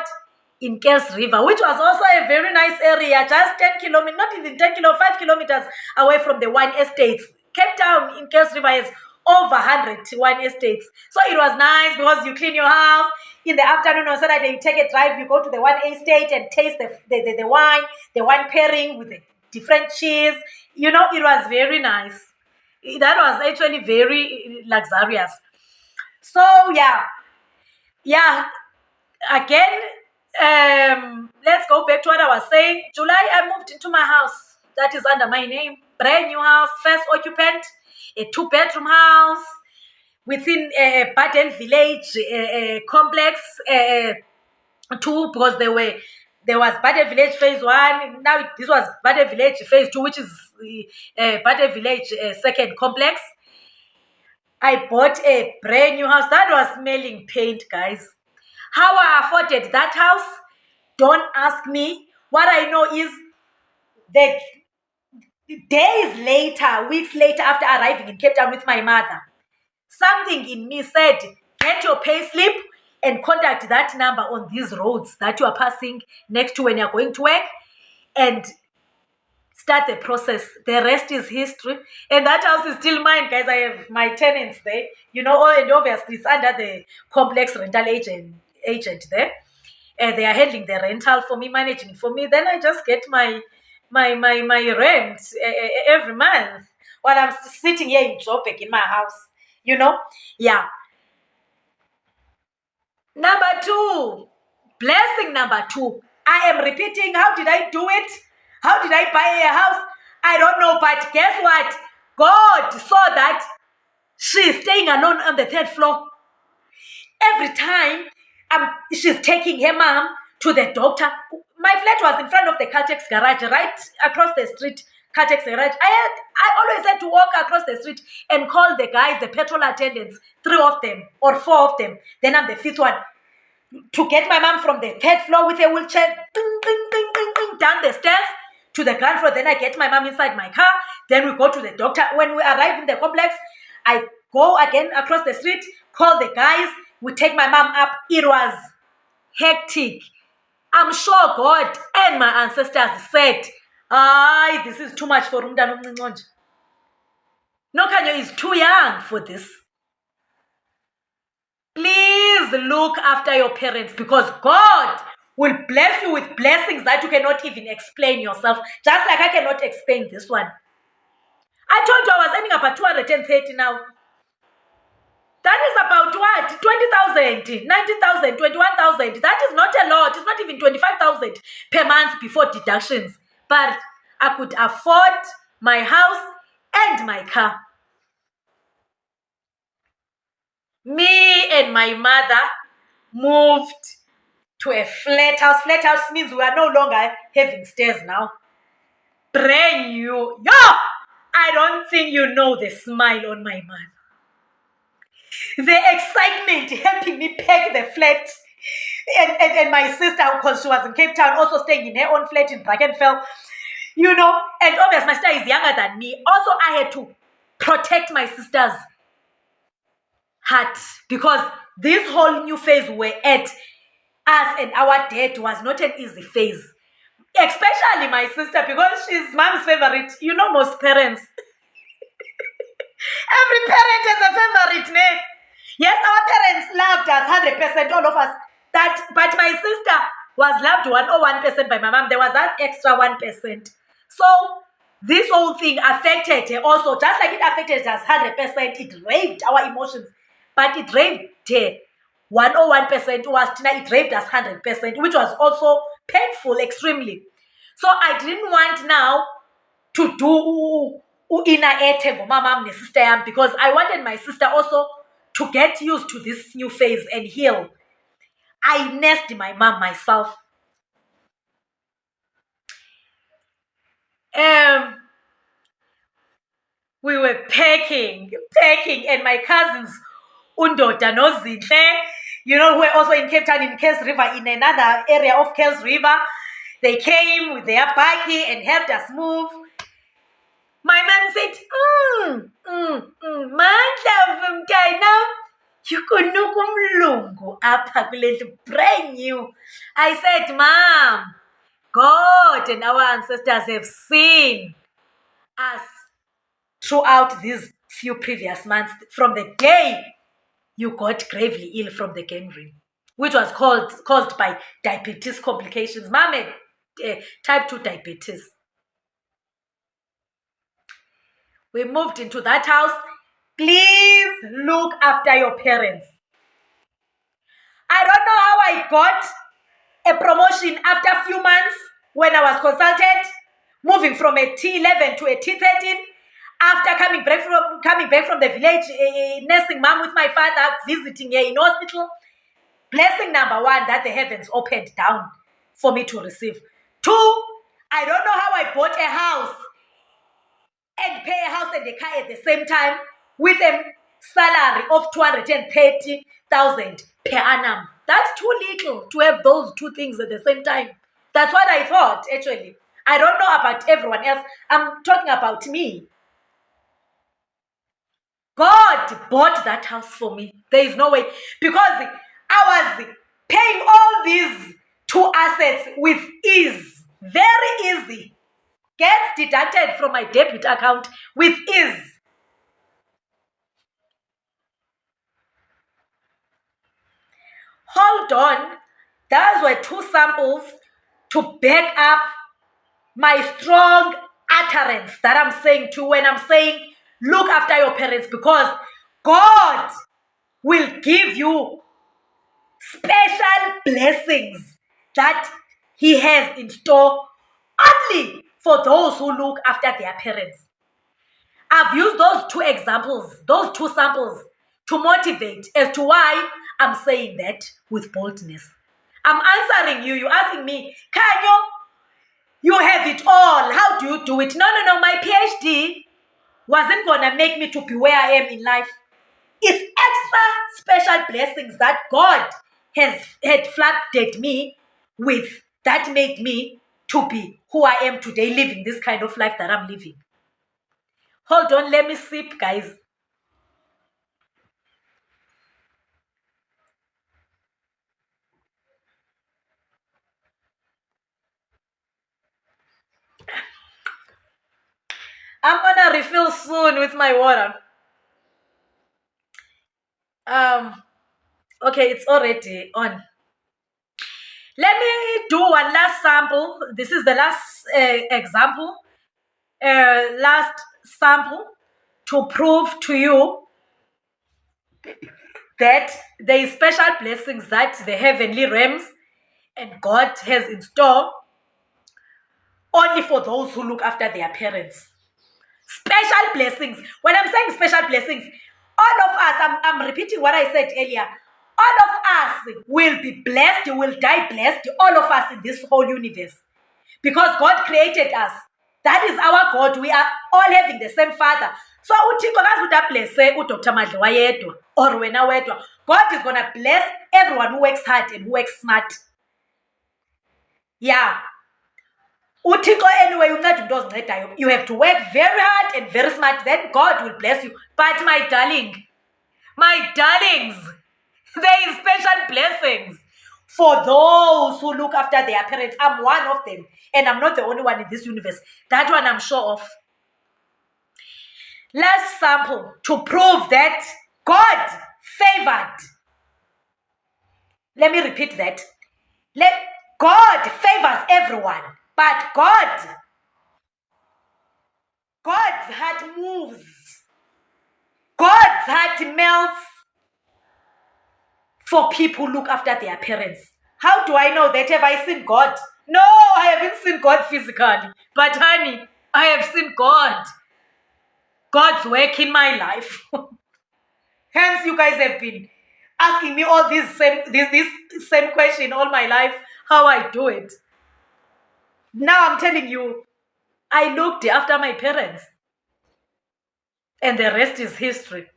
in Kells River, which was also a very nice area, just 10 kilometers, not even 10 kilometers, 5 kilometers away from the wine estates. Cape Town in Kells River is over 100 wine estates. So it was nice, because you clean your house. In the afternoon on Saturday, you take a drive, you go to the wine estate and taste the wine pairing with the different cheese. It was very nice. That was actually very luxurious. So, yeah. Again, let's go back to what I was saying. July, I moved into my house that is under my name. Brand new house, first occupant, a 2-bedroom house within a Baden Village complex, 2, because there was Baden Village phase 1. Now this was Baden Village phase 2, which is Baden Village second complex. I bought a brand new house that was smelling paint, guys. How I afforded that house, don't ask me. What I know is The days later, weeks later, after arriving in Cape Town with my mother, something in me said, get your pay slip and contact that number on these roads that you are passing next to when you're going to work, and start the process. The rest is history. And that house is still mine, guys. I have my tenants there, and obviously it's under the complex rental agent there. And they are handling the rental for me, managing for me. Then I just get my rent every month while I'm sitting here in Joburg in my house. Yeah. Number two, blessing number two. I am repeating, how did I do it? How did I buy a house? I don't know, but guess what? God saw that she's staying alone on the third floor. Every time she's taking her mom to the doctor. My flat was in front of the Caltex garage, right across the street. Caltex garage. I always had to walk across the street and call the guys, the petrol attendants, 3 of them or 4 of them. Then I'm the 5th one to get my mom from the 3rd floor with a wheelchair, ding, ding, ding, ding, ding, down the stairs to the ground floor. Then I get my mom inside my car. Then we go to the doctor. When we arrive in the complex, I go again across the street, call the guys. We take my mom up. It was hectic. I'm sure God and my ancestors said, this is too much for Umdana Omncinci. Nokhanyo is too young for this. Please look after your parents, because God will bless you with blessings that you cannot even explain yourself. Just like I cannot explain this one. I told you I was earning about 230 now. That is about what? 20,000, 19,000, 21,000. That is not a lot. It's not even 25,000 per month before deductions. But I could afford my house and my car. Me and my mother moved to a flat house. Flat house means we are no longer having stairs now. Brand new. I don't think you know the smile on my mother. The excitement helping me pack the flat. And my sister, because she was in Cape Town, also staying in her own flat in Brackenfell. And obviously my sister is younger than me. Also, I had to protect my sister's heart, because this whole new phase we're at, us and our dad, was not an easy phase. Especially my sister, because she's mom's favorite. Most parents. Every parent has a favorite name. Yes, our parents loved us 100%, all of us. But my sister was loved 101% by my mom. There was that extra 1%. So this whole thing affected her also, just like it affected us 100%. It raved our emotions, but it raved her 101%. It raved us 100%, which was also painful extremely. So I didn't want now to do mama sister, because I wanted my sister also to get used to this new phase and heal. I nursed my mom myself. We were packing, and my cousins, Undoda Nozinhle, who were also in Cape Town, in Kells River, in another area of Kells River. They came with their buggy and helped us move. My mom said, Mandla mntana, yukunuka umlungu apha kule ndlu, brand new. I said, Mom, God and our ancestors have seen us throughout these few previous months, from the day you got gravely ill from the gangrene, which was caused by diabetes complications. Mom had type 2 diabetes. We moved into that house. Please look after your parents. I don't know how I got a promotion after a few months when I was consulted, moving from a T11 to a T13. After coming back from the village, nursing mom with my father, visiting her in hospital. Blessing number 1, that the heavens opened down for me to receive. 2, I don't know how I bought a house and pay a house and a car at the same time with a salary of 230,000 per annum. That's too little to have those 2 things at the same time. That's what I thought, actually. I don't know about everyone else. I'm talking about me. God bought that house for me. There is no way. Because I was paying all these two assets with ease. Very easy. Gets deducted from my debit account with ease. Hold on. Those were two samples to back up my strong utterance that I'm saying to when I'm saying, look after your parents, because God will give you special blessings that He has in store only for those who look after their parents. I've used those two examples, those two samples, to motivate as to why I'm saying that with boldness. I'm answering you. You're asking me, Kanyo, you have it all. How do you do it? No. My PhD wasn't going to make me to be where I am in life. It's extra special blessings that God had flooded me with that made me to be who I am today, living this kind of life that I'm living. Hold on, let me sip, guys. I'm gonna refill soon with my water. Okay, it's already on. Let me do one last sample. This is the last example, last sample to prove to you that there is special blessings that the heavenly realms and God has in store only for those who look after their parents. Special blessings. When I'm saying special blessings, all of us, I'm repeating what I said earlier, all of us will be blessed, will die blessed, all of us in this whole universe. Because God created us. That is our God. We are all having the same Father. So bless Dr. Madliwa yedwa or wena wedwa. God is going to bless everyone who works hard and who works smart. Yeah. Anyway, you have to work very hard and very smart, then God will bless you. But my darlings, there is special blessings for those who look after their parents. I'm one of them, and I'm not the only one in this universe. That one I'm sure of. Last sample to prove that God favored. Let me repeat that. God favors everyone, but God's heart moves. God's heart melts for people who look after their parents. How do I know that? Have I seen God? No, I haven't seen God physically. But honey, I have seen God. God's work in my life. Hence, you guys have been asking me all this same question all my life, how I do it. Now I'm telling you, I looked after my parents. And the rest is history.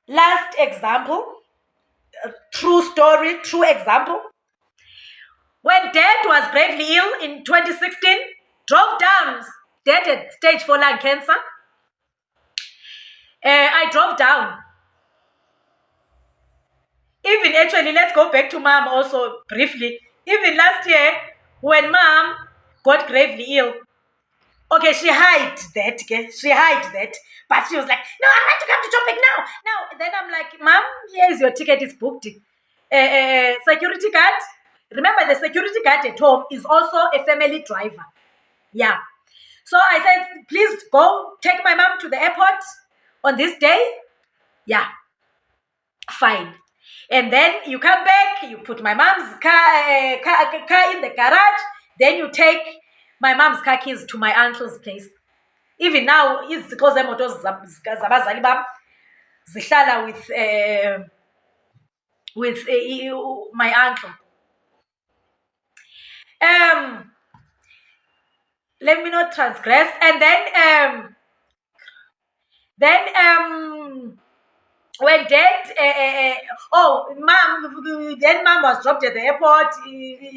Last example, true story, true example. When Dad was gravely ill in 2016, drove down, Dad had stage 4 lung cancer. I drove down. Even actually, let's go back to Mom also briefly. Even last year, when Mom got gravely ill, okay, she hid that, okay? She hid that. But she was like, no, I want to come to Joburg now. Now, then I'm like, Mom, here's your ticket, it's booked. Security guard. Remember, the security guard at home is also a family driver. Yeah. So I said, please go take my mom to the airport on this day. Yeah. Fine. And then you come back, you put my mom's car in the garage, then you take my mom's car keys to my uncle's place. Even now, it's because zabazali bam zihlala with my uncle. Let me not transgress. And then when dad, mom was dropped at the airport.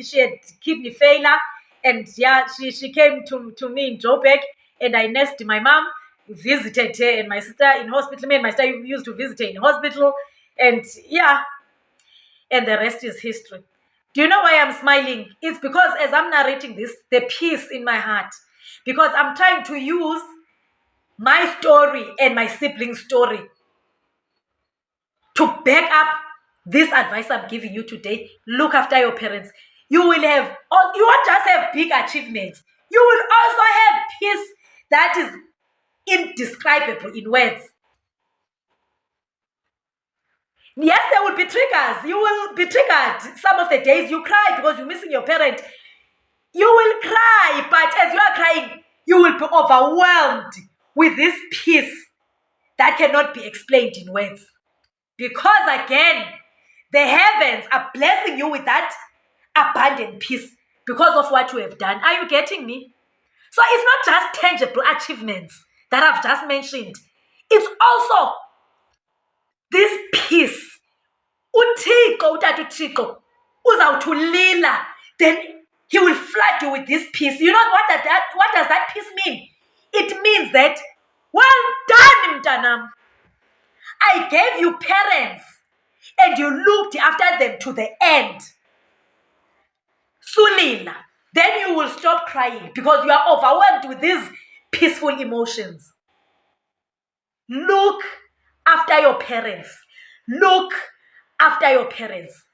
She had kidney failure, and yeah, she came to me in Joburg, and I nursed my mom, visited her and my sister in hospital. Me and my sister used to visit her in hospital, and yeah, and the rest is history. Do you know why I'm smiling? It's because as I'm narrating this, the peace in my heart, because I'm trying to use my story and my sibling's story to back up this advice I'm giving you today. Look after your parents. You will have, you won't just have big achievements. You will also have peace that is indescribable in words. Yes, there will be triggers. You will be triggered. Some of the days you cry because you're missing your parent. You will cry, but as you are crying, you will be overwhelmed with this peace that cannot be explained in words. Because again, the heavens are blessing you with that abundant peace because of what you have done. Are you getting me? So it's not just tangible achievements that I've just mentioned. It's also this peace. UThixo, utata uThixo uzawuthulila, then he will flood you with this peace. You know what does that peace mean? It means that, well done, mtanam. I gave you parents and you looked after them to the end. Sulila. Then you will stop crying because you are overwhelmed with these peaceful emotions. Look after your parents. Look after your parents.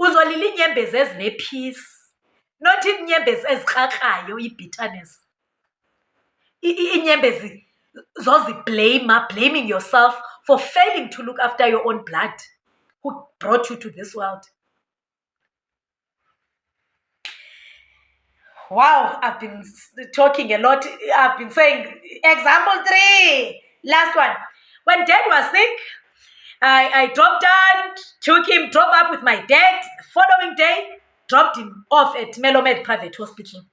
Uzolila iinyembezi ezine-peace, not iinyembezi ezikrakrayo, i-bitterness. Iinyembezi zoziblama, blaming yourself for failing to look after your own blood who brought you to this world. Wow, I've been talking a lot. I've been saying, example 3, last one. When dad was sick, I drove down, took him, drove up with my dad. Following day, dropped him off at Melomed Private Hospital.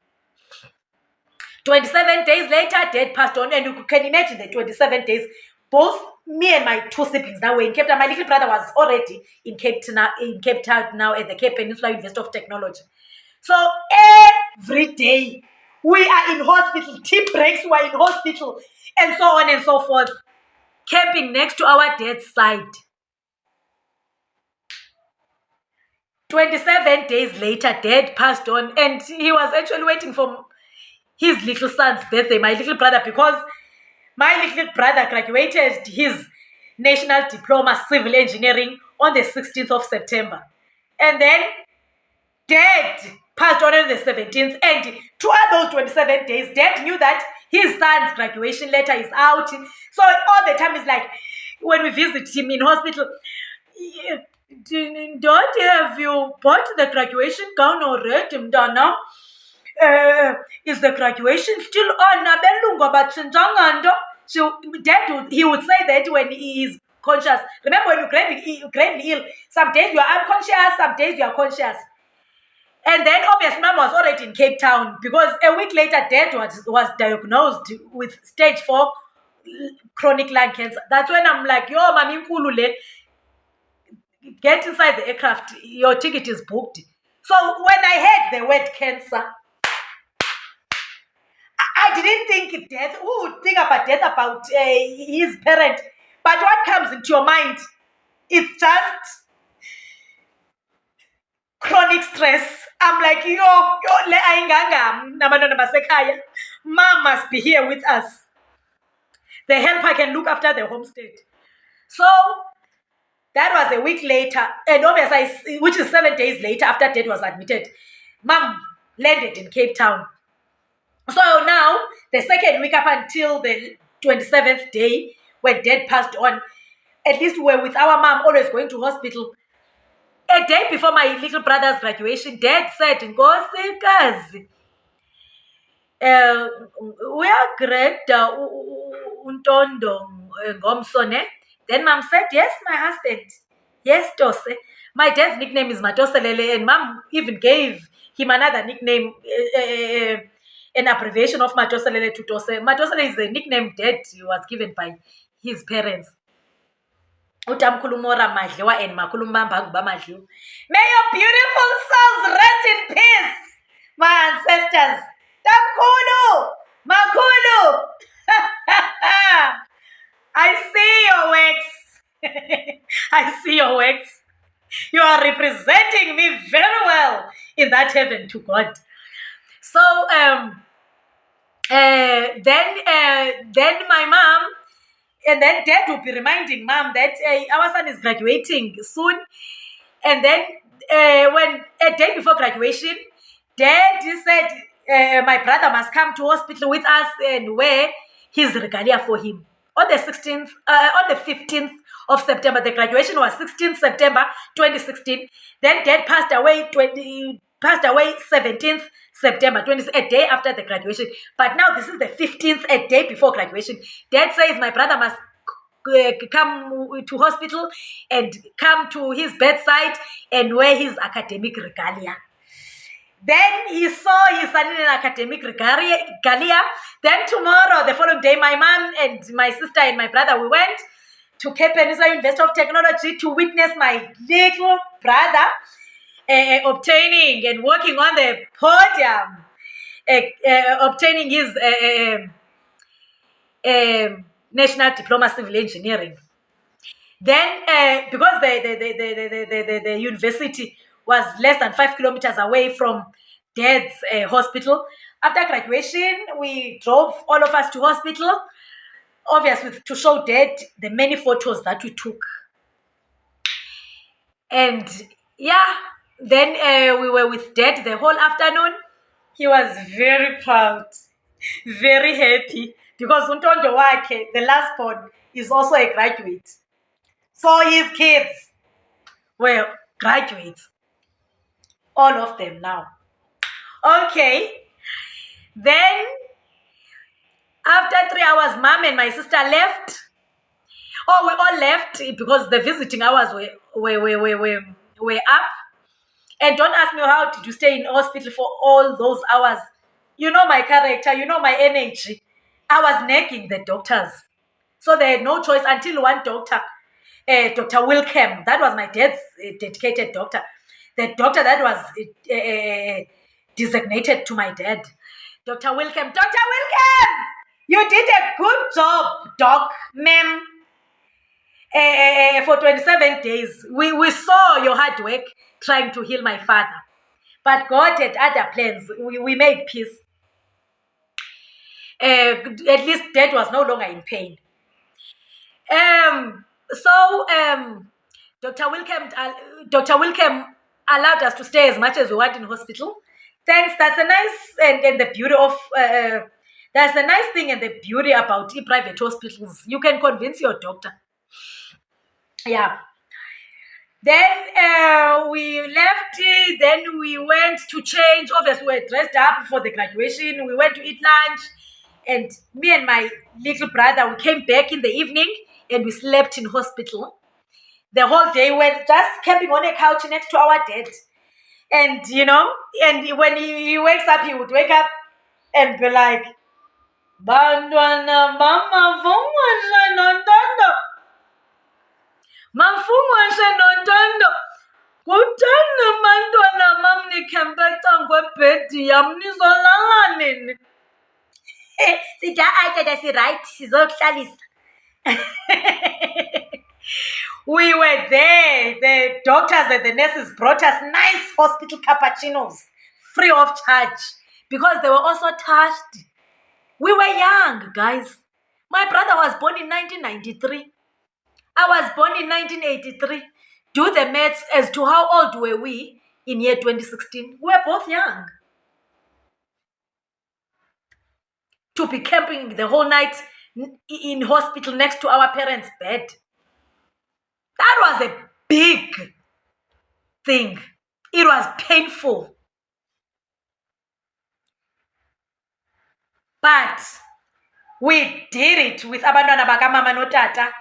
27 days later, dad passed on. And you can imagine the 27 days, both me and my 2 siblings now were in Cape Town. My little brother was already in Cape Town now at the Cape Peninsula University of Technology. So every day we are in hospital, tea breaks, we are in hospital, and so on and so forth, camping next to our dad's side. 27 days later, dad passed on, and he was actually waiting for his little son's birthday, my little brother, because my little brother graduated his national diploma civil engineering on the 16th of September. And then dad passed on the 17th, and throughout those 27 days, dad knew that his son's graduation letter is out. So all the time it's like, when we visit him in hospital, don't have you bought the graduation gown already, mntana? Is the graduation still on? Dad, he would say that when he is conscious. Remember, when you're gravely ill, some days you are unconscious, some days you are conscious. And then obviously mom was already in Cape Town because a week later dad was diagnosed with stage 4 chronic lung cancer. That's when I'm like, yo, mami nkulule, get inside the aircraft, your ticket is booked. So when I heard the word cancer, I didn't think death. Who would think about death about his parent? But what comes into your mind? It's just chronic stress. I'm like, le ayingangam nabantwana basekhaya. Mom must be here with us. The helper can look after the homestead. So that was a week later, and obviously, which is 7 days later after dad was admitted, mom landed in Cape Town. So now, the second week up until the 27th day, when dad passed on, at least we were with our mom, always going to hospital. A day before my little brother's graduation, dad said, Nkosikazi, uyagrada untondo ngomso ne? Then mom said, yes, my husband. Yes, Tose. My dad's nickname is Matoselele, and mom even gave him another nickname, an abbreviation of Matoselele to Tose. Matosele is a nickname dad was given by his parents. utamkhulumora Madliwa and Makulumbamba Bamadliwa. May your beautiful souls rest in peace, my ancestors. Tamkulu, Makulu. I see your works. I see your works. You are representing me very well in that heaven to God. So then my mom, and then dad will be reminding mom that our son is graduating soon. And then when a day before graduation, dad said my brother must come to hospital with us and wear his regalia for him. On the 15th of September, the graduation was 16th September 2016. Then dad passed away 17th September 20, a day after the graduation. But now this is the 15th, a day before graduation. Dad says my brother must come to hospital and come to his bedside and wear his academic regalia. Then he saw his son in an academic regalia. Then tomorrow, the following day, my mom and my sister and my brother, we went to Cape Peninsula University of Technology to witness my little brother obtaining and working on the podium, obtaining his National Diploma Civil Engineering. Then, because the university was less than 5 kilometers away from Dad's hospital, after graduation, we drove all of us to hospital, obviously to show Dad the many photos that we took. And yeah, then we were with Dad the whole afternoon. He was very proud, very happy, because Untondo Wake, the last born, is also a graduate. So his kids were graduates. All of them now. Okay. Then, after 3 hours, mom and my sister left. Oh, we all left because the visiting hours were up. And don't ask me how did you stay in hospital for all those hours. You know my character, you know my energy. I was nagging the doctors. So they had no choice until one doctor, Dr. Wilkham, that was my dad's dedicated doctor. The doctor that was designated to my dad. Dr. Wilkham, you did a good job, doc, ma'am. For 27 days, we saw your hard work trying to heal my father. But God had other plans. We made peace. At least Dad was no longer in pain. Dr. Wilkham allowed us to stay as much as we want in hospital. Thanks. That's a nice and the beauty of that's a nice thing and the beauty about private hospitals. You can convince your doctor. Yeah. Then we left. Then we went to change. Obviously, we were dressed up for the graduation. We went to eat lunch. And me and my little brother, we came back in the evening and we slept in hospital. The whole day we were just camping on a couch next to our dad. And, you know, and when he wakes up, he would wake up and be like, Bantwana mama vumwa nontondo. Mafumwa nontondo. Kuthanda bantwana mam nikhempetha ngwebhedi yam nizolala nini. Sithi dada si-right sizokuhlalisa. We were there. The doctors and the nurses brought us nice hospital cappuccinos free of charge because they were also touched. We were young, guys. My brother was born in 1993. I was born in 1983. Do the maths as to how old were we in year 2016. We were both young. To be camping the whole night in hospital next to our parents' bed. That was a big thing. It was painful. But we did it with abantwana bakamama notata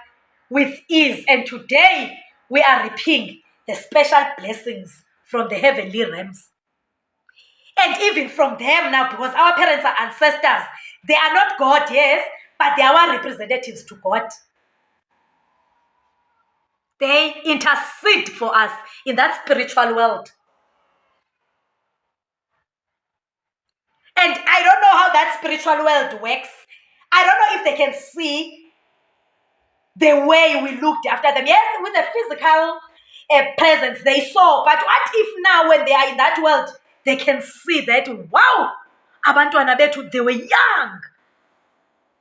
with ease. And today we are reaping the special blessings from the heavenly realms. And even from them now, because our parents are ancestors, they are not God, yes, but they are our representatives to God. They intercede for us in that spiritual world. And I don't know how that spiritual world works. I don't know if they can see the way we looked after them. Yes, with the physical presence they saw. But what if now when they are in that world, they can see that, wow, abantwana bethu, they were young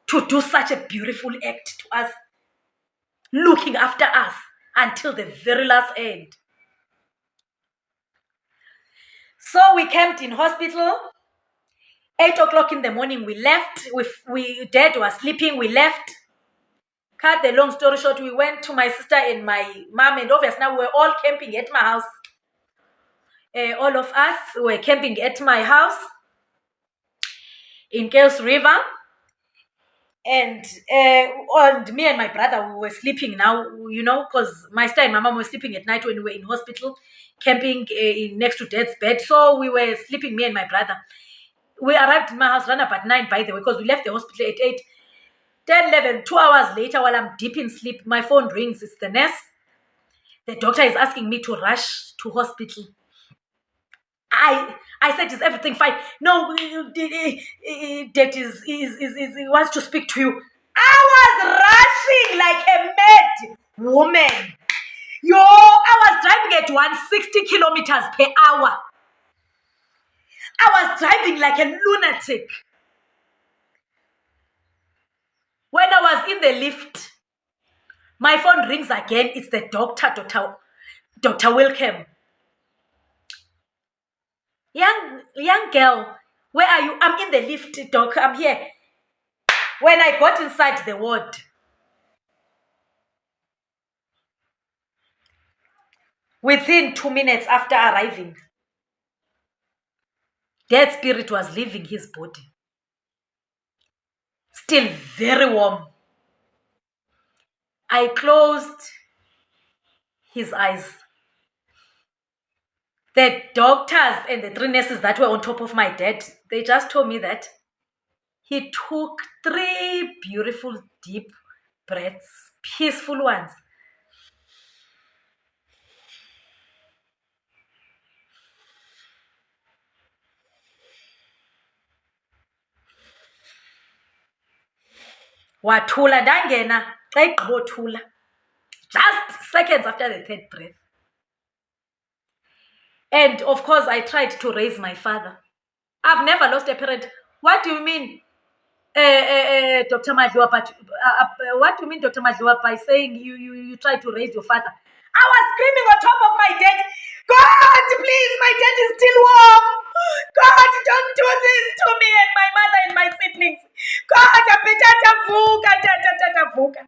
to do such a beautiful act to us, looking after us until the very last end. So we camped in hospital. 8 o'clock in the morning, we left. Dad was sleeping, we left. Cut the long story short, we went to my sister and my mom, and obviously now we're all camping at my house. All of us were camping at my house in Kales River. And me and my brother, we were sleeping now, because my sister and my mom were sleeping at night when we were in hospital, camping next to Dad's bed. So we were sleeping, me and my brother. We arrived in my house around about 9, by the way, because we left the hospital at 8. 10, 11, 2 hours later, while I'm deep in sleep, my phone rings. It's the nurse. The doctor is asking me to rush to hospital. I said, is everything fine? No, that he wants to speak to you. I was rushing like a mad woman. I was driving at 160 kilometers per hour. I was driving like a lunatic. When I was in the lift, my phone rings again. It's the doctor, Dr. Wilkham. Young girl, where are you? I'm in the lift, doc. I'm here. When I got inside the ward, within 2 minutes after arriving, Dad's spirit was leaving his body. Still very warm. I closed his eyes. The doctors and the 3 nurses that were on top of my dad, they just told me that he took 3 beautiful, deep breaths, peaceful ones. Wathula ndangena xa igqibothula, just seconds after the 3rd breath. And of course, I tried to raise my father. I've never lost a parent. What do you mean, Dr. Madliwa? What do you mean, Dr. Madliwa, by saying you tried to raise your father? I was screaming on top of my dad, God, please, my dad is still warm. God, don't do this to me and my mother and my siblings. God, vuka.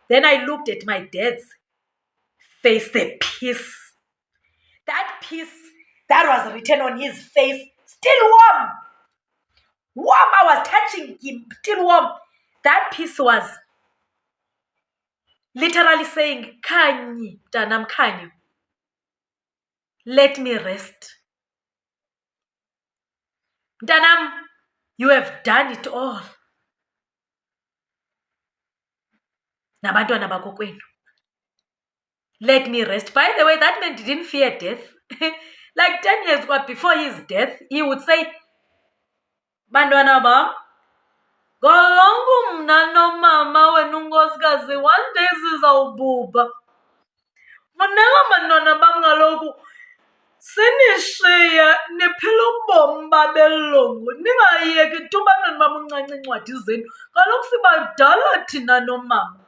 Then I looked at my dad's face, the peace. That peace that was written on his face, still warm. Warm, I was touching him, still warm. That peace was literally saying, Khanyi, mntanam, Khanyi, let me rest. Mntanam, you have done it all. Nabantwana bakokwenu. Let me rest. By the way, that man didn't fear death. Like 10 years ago, before his death, he would say, Bantwana bam, golongu mna nomama wenu nkosikazi, one day sizawubhubha. Funeka bantwana bam kaloku sinishiya niphila ubomi babelungu, ningayeki tu bantwana bam uncanca iincwadi zenu, kaloku sibadala thina nomama.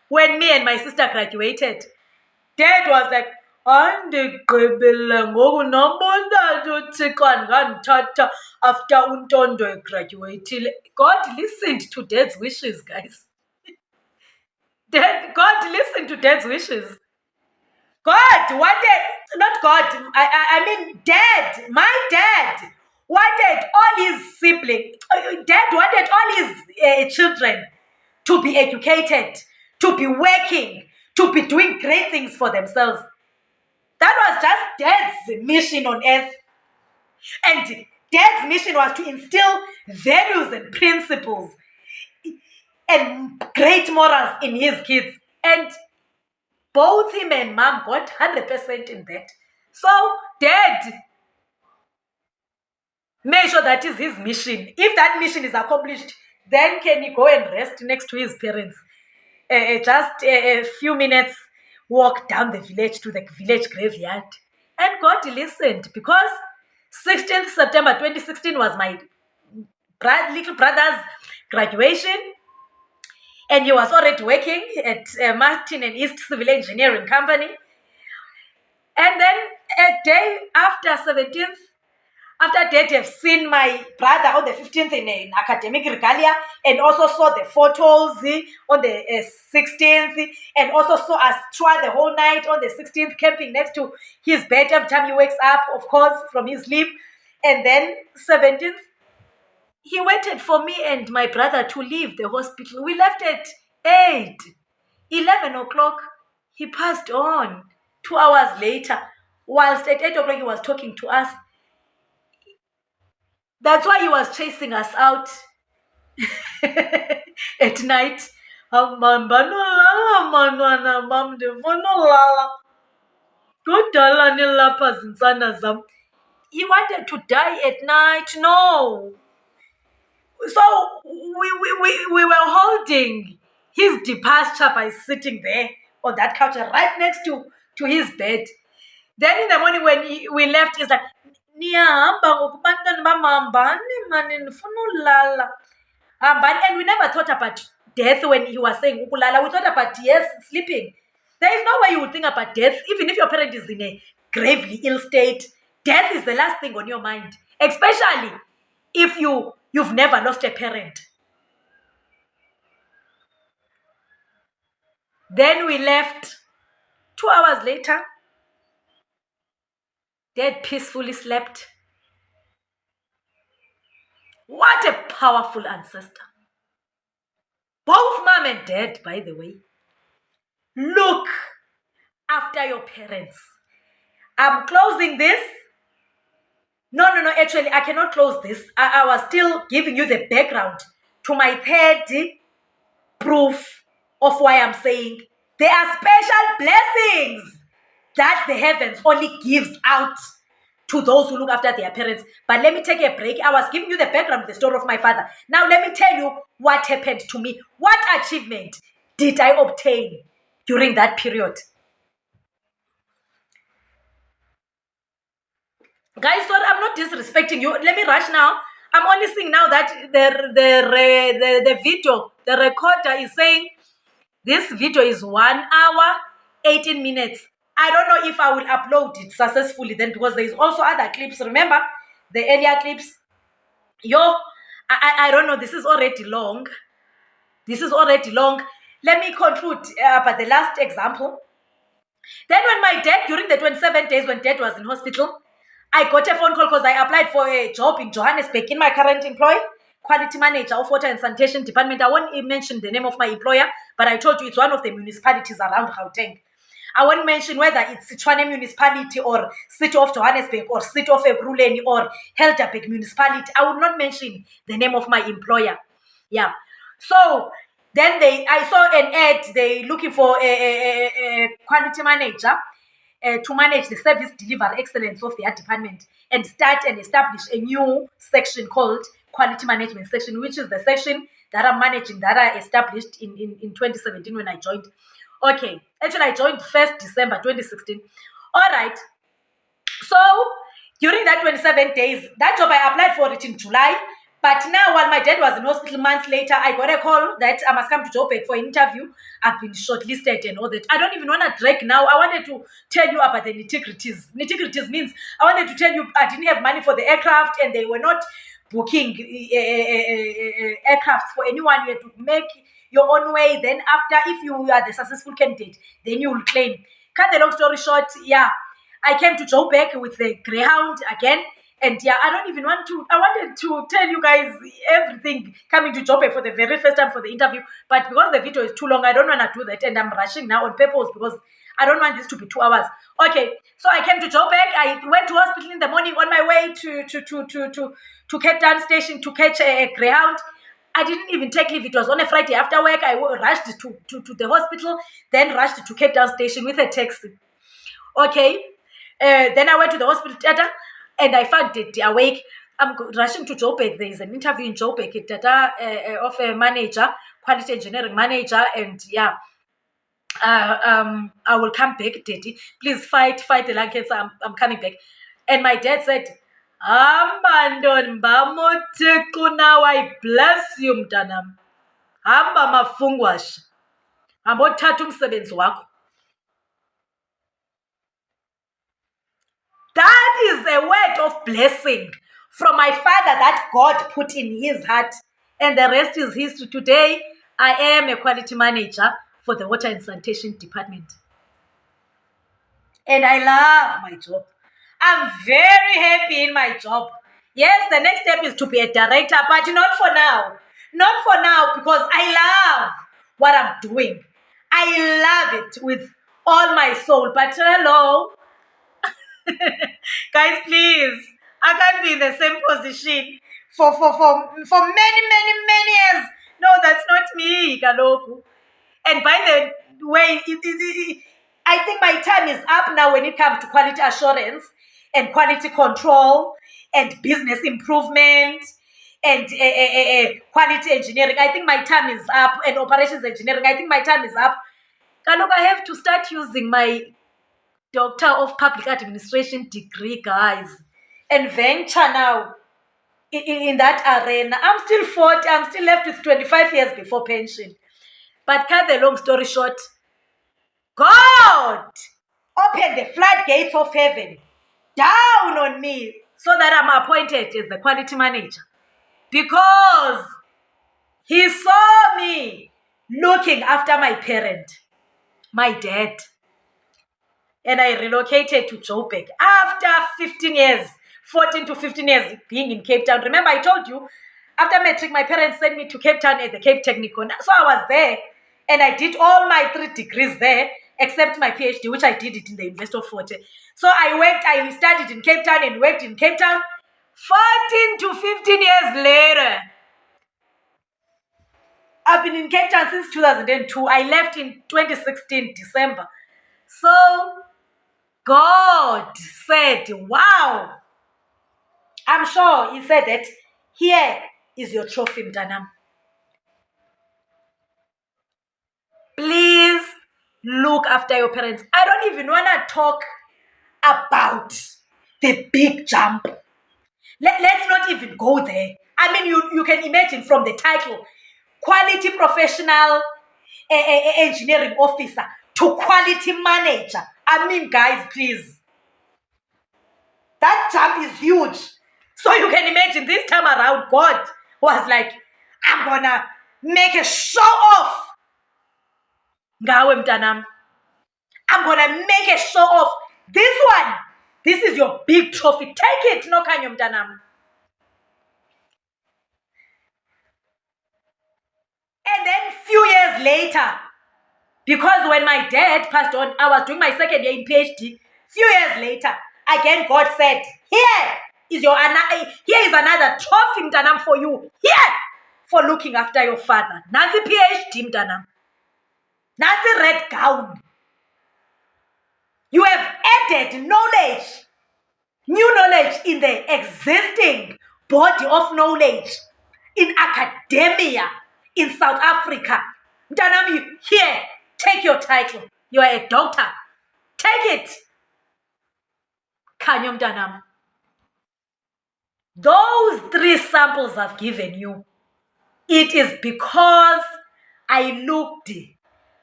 When me and my sister graduated, Dad was like, andigqibile ngoku nombontathu uThixo andikandithatha after uNtondo egraduatile. God listened to Dad's wishes, guys. God listened to Dad's wishes. God wanted, not God, I mean Dad, my dad wanted all his siblings, Dad wanted all his children to be educated, to be working, to be doing great things for themselves. That was just Dad's mission on earth. And Dad's mission was to instill values and principles and great morals in his kids. And both him and mom got 100% in that. So Dad made sure that is his mission. If that mission is accomplished, then can he go and rest next to his parents? Just a few minutes walk down the village to the village graveyard. And God listened, because 16th September 2016 was my little brother's graduation, and he was already working at Martin and East Civil Engineering Company. And then a day after 17th, after Dad have seen my brother on the 15th in academic regalia, and also saw the photos on the 16th, and also saw us throughout the whole night on the 16th, camping next to his bed every time he wakes up, of course, from his sleep. And then 17th, he waited for me and my brother to leave the hospital. We left at 8, 11 o'clock. He passed on 2 hours later. Whilst at 8 o'clock he was talking to us. That's why he was chasing us out at night. He wanted to die at night. No. So we were holding his departure by sitting there on that couch right next to his bed. Then in the morning when we left, he's like, and we never thought about death when he was saying ukulala. We thought about, yes, sleeping. There is no way you would think about death, even if your parent is in a gravely ill state. Death is the last thing on your mind, especially if you've never lost a parent. Then we left. 2 hours later, Dad peacefully slept. What a powerful ancestor. Both mom and dad, by the way. Look after your parents. I'm closing this. No, actually, I cannot close this. I was still giving you the background to my third proof of why I'm saying there are special blessings that the heavens only gives out to those who look after their parents. But let me take a break. I was giving you the background of the story of my father. Now let me tell you what happened to me. What achievement did I obtain during that period? Guys, sorry, I'm not disrespecting you. Let me rush now. I'm only seeing now that the video, the recorder is saying this video is 1 hour, 18 minutes. I don't know if I will upload it successfully then, because there is also other clips. Remember the earlier clips? I don't know. This is already long. Let me conclude about the last example. Then when my dad, during the 27 days when dad was in hospital, I got a phone call because I applied for a job in Johannesburg in my current employ, quality manager of water and sanitation department. I won't mention the name of my employer, but I told you it's one of the municipalities around Gauteng. I won't mention whether it's Tshwane municipality or City of Johannesburg or City of Ekurhuleni or Helderberg municipality. I would not mention the name of my employer. Yeah. So then I saw an ad, they looking for a quality manager to manage the service delivery excellence of their department and start and establish a new section called quality management section, which is the section that I'm managing, that I established in 2017 when I joined. Okay, actually I joined 1st December 2016. All right. So during that 27 days, that job I applied for it in July. But now, while my dad was in hospital months later, I got a call that I must come to Joburg for an interview. I've been shortlisted and all that. I don't even want to drag now. I wanted to tell you about the nitty-gritties. Nitty-gritties means I wanted to tell you I didn't have money for the aircraft and they were not booking aircrafts for anyone. You had to make your own way. Then after, if you are the successful candidate, then you will claim. Cut the long story short, yeah, I came to Joburg with the Greyhound again. And yeah, I wanted to tell you guys everything coming to Joburg for the very first time for the interview. But because the video is too long, I don't want to do that. And I'm rushing now on purpose because I don't want this to be 2 hours. Okay, so I came to Joburg. I went to hospital in the morning on my way to Cape Town station to catch a Greyhound. I didn't even take leave. It was on a Friday after work. I rushed to the hospital, then rushed to Cape Town station with a taxi. Okay, then I went to the hospital theater and I found it awake. I'm rushing to Joburg. There is an interview in Joburg of a manager, quality engineering manager, and yeah, I will come back, Daddy. Please fight the lung cancer. I'm coming back. And my dad said, now I bless you, mntanam. Hamba mafungwasha. Hambothatha umsebenzi wakho. That is a word of blessing from my father that God put in his heart. And the rest is history. Today, I am a quality manager for the water and sanitation department. And I love my job. I'm very happy in my job. Yes, the next step is to be a director, but not for now. Not for now, because I love what I'm doing. I love it with all my soul. But hello, guys, please. I can't be in the same position for many years. No, that's not me, Kaloku. And by the way, I think my time is up now when it comes to quality assurance and quality control and business improvement and quality engineering. I think my time is up, and operations engineering. I think my time is up. Kaloku, I have to start using my Doctor of Public Administration degree, guys, and venture now in that arena. I'm still 40. I'm still left with 25 years before pension. But cut the long story short, God opened the floodgates of heaven down on me so that I'm appointed as the quality manager, because he saw me looking after my parent, my dad. And I relocated to Joburg after 15 years, 14 to 15 years being in Cape Town. Remember, I told you, after matric, my parents sent me to Cape Town at the Cape Technicon. So I was there, and I did all my 3 degrees there, except my PhD, which I did it in the University of Fort. So I studied in Cape Town and worked in Cape Town. 14 to 15 years later, I've been in Cape Town since 2002. I left in 2016, December. So God said, wow. I'm sure he said that, here is your trophy, mntanam. Please look after your parents. I don't even want to talk about the big jump. Let's not even go there. I mean, you can imagine from the title, quality professional engineering officer to quality manager. I mean, guys, please. That jump is huge. So you can imagine this time around, God was like, I'm going to make a show off. Ngawe mtanam. I'm going to make a show off. This one, this is your big trophy. Take it, no kanyo mtanam. And then few years later, because when my dad passed on, I was doing my second year in PhD. Few years later, again God said, here is another trophy mtanam for you. Here, for looking after your father. Nancy PhD mtanam. Nancy red gown. You have added knowledge, new knowledge in the existing body of knowledge in academia in South Africa. Mtanam, here, take your title. You are a doctor. Take it. Kanyo mtanam. Those 3 samples I've given you, it is because I looked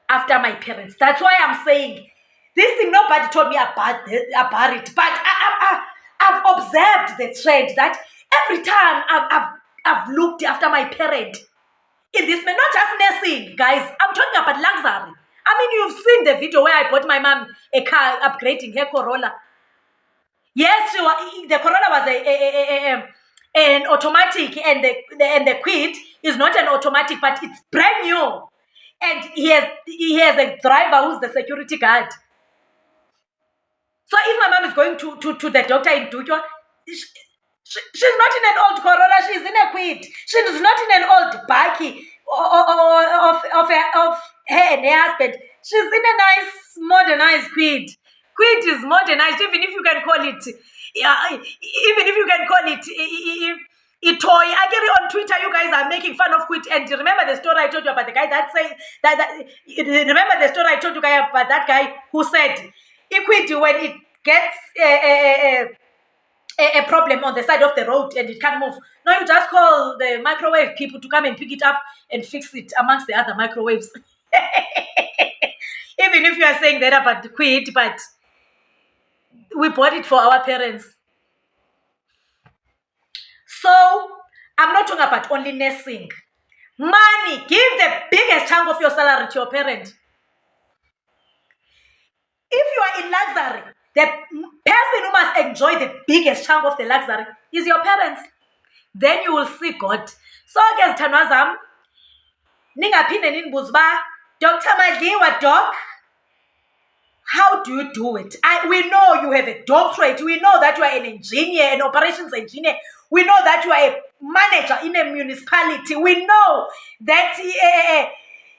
after my parents. That's why I'm saying this thing, nobody told me about it. But I've observed the trend that every time I've looked after my parent in this, not just nursing, guys. I'm talking about luxury. I mean, you've seen the video where I bought my mom a car, upgrading her Corolla. Yes, the Corolla was an automatic, and the Quid is not an automatic, but it's brand new. And he has a driver who's the security guard. So if my mom is going to the doctor in Dukwa, she's not in an old Corolla, she's in a Quid. She's not in an old Baki of her and her husband. She's in a nice, modernized Quid. Quid is modernized, even if you can call it, even if you can call it a toy. I get it on Twitter, you guys are making fun of Quid. And remember the story I told you about the guy that said, remember the story I told you guys about that guy who said, Equity, when it gets a problem on the side of the road and it can't move, now you just call the microwave people to come and pick it up and fix it amongst the other microwaves. Even if you are saying that about the Quid, but we bought it for our parents. So I'm not talking about only nursing. Money, give the biggest chunk of your salary to your parent. If you are in luxury, the person who must enjoy the biggest chunk of the luxury is your parents. Then you will see God. So guys, Tanwazam, ningaphinde nindibuze uba Dr. Madliwa, doc, how do you do it? We know you have a doctorate. We know that you are an engineer, an operations engineer. We know that you are a manager in a municipality. We know that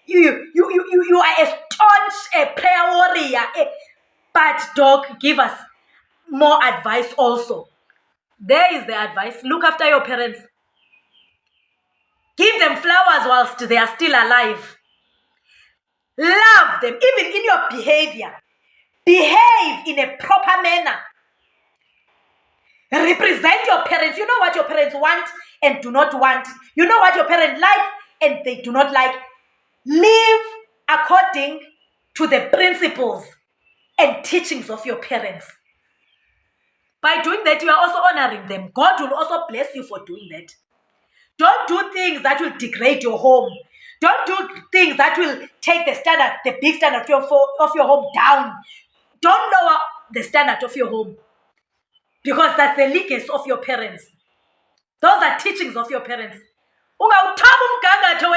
you are a staunch prayer warrior. But doc, give us more advice also. There is the advice. Look after your parents. Give them flowers whilst they are still alive. Love them, even in your behavior. Behave in a proper manner. Represent your parents. You know what your parents want and do not want. You know what your parents like and they do not like. Live according to the principles and teachings of your parents. By doing that, you are also honoring them. God will also bless you for doing that. Don't do things that will degrade your home. Don't do things that will take the standard, the big standard of your home down. Don't lower the standard of your home. Because that's the legacy of your parents. Those are teachings of your parents. Don't ever do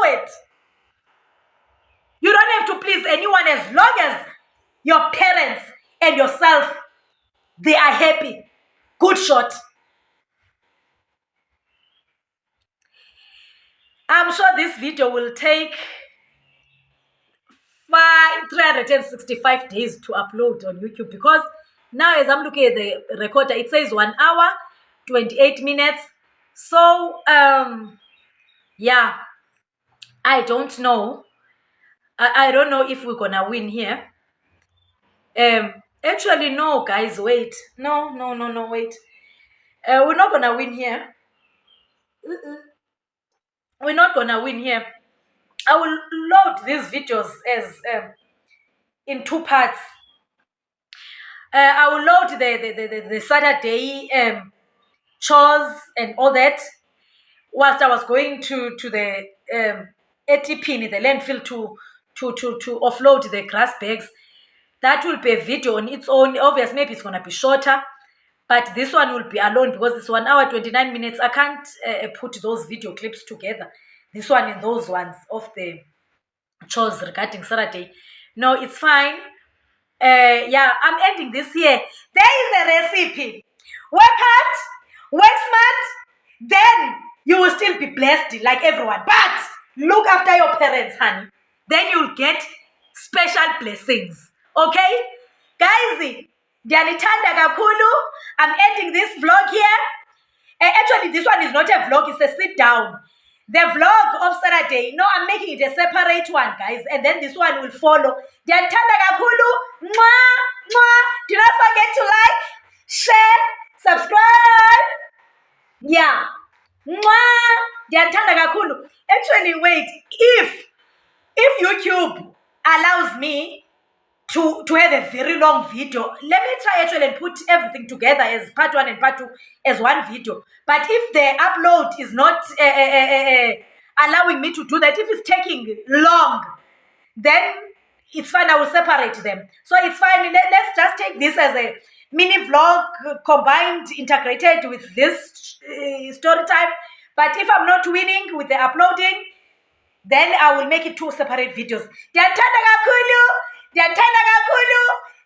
it. You don't have to please anyone as long as your parents and yourself, they are happy. Good shot. I'm sure this video will take 365 days to upload on YouTube, because now as I'm looking at the recorder, it says 1 hour, 28 minutes. So, yeah, I don't know. I don't know if we're gonna win here. Actually, no, guys, wait. No, wait. We're not gonna win here. We're not gonna win here. I will load these videos as in 2 parts. I will load the Saturday chores and all that whilst I was going to the ATP, the landfill, to offload the grass bags. That will be a video on its own. Obviously, maybe it's gonna be shorter, but this one will be alone because it's 1 hour 29 minutes. I can't put those video clips together. This one and those ones of the chores regarding Saturday. No, it's fine. Yeah, I'm ending this here. There is a recipe. Work hard, work smart, then you will still be blessed like everyone. But look after your parents, honey. Then you'll get special blessings. Okay? Guys, Dianitanda Kakulu, I'm ending this vlog here. Actually, this one is not a vlog, it's a sit down. The vlog of Saturday, no, I'm making it a separate one, guys, and then this one will follow. Dianitanda Kakulu, mwah, mwah. Do not forget to like, share, subscribe. Yeah. Mwah. Dianitanda Kakulu. Actually, wait, if YouTube allows me to have a very long video, let me try actually and put everything together as part 1 and part 2 as one video. But if the upload is not allowing me to do that, if it's taking long, then it's fine. I will separate them. So it's fine. Let's just take this as a mini vlog combined, integrated with this story time. But if I'm not winning with the uploading, then I will make it 2 separate videos. Dianitanda kakhulu. Ndiyathanda kakhulu.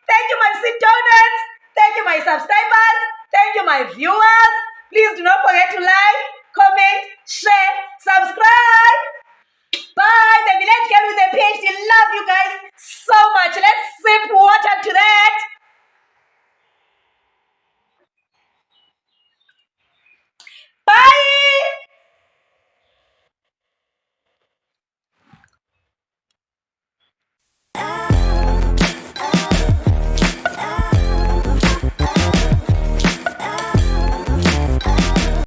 Thank you, my Sweet-doughnuts. Thank you, my subscribers. Thank you, my viewers. Please do not forget to like.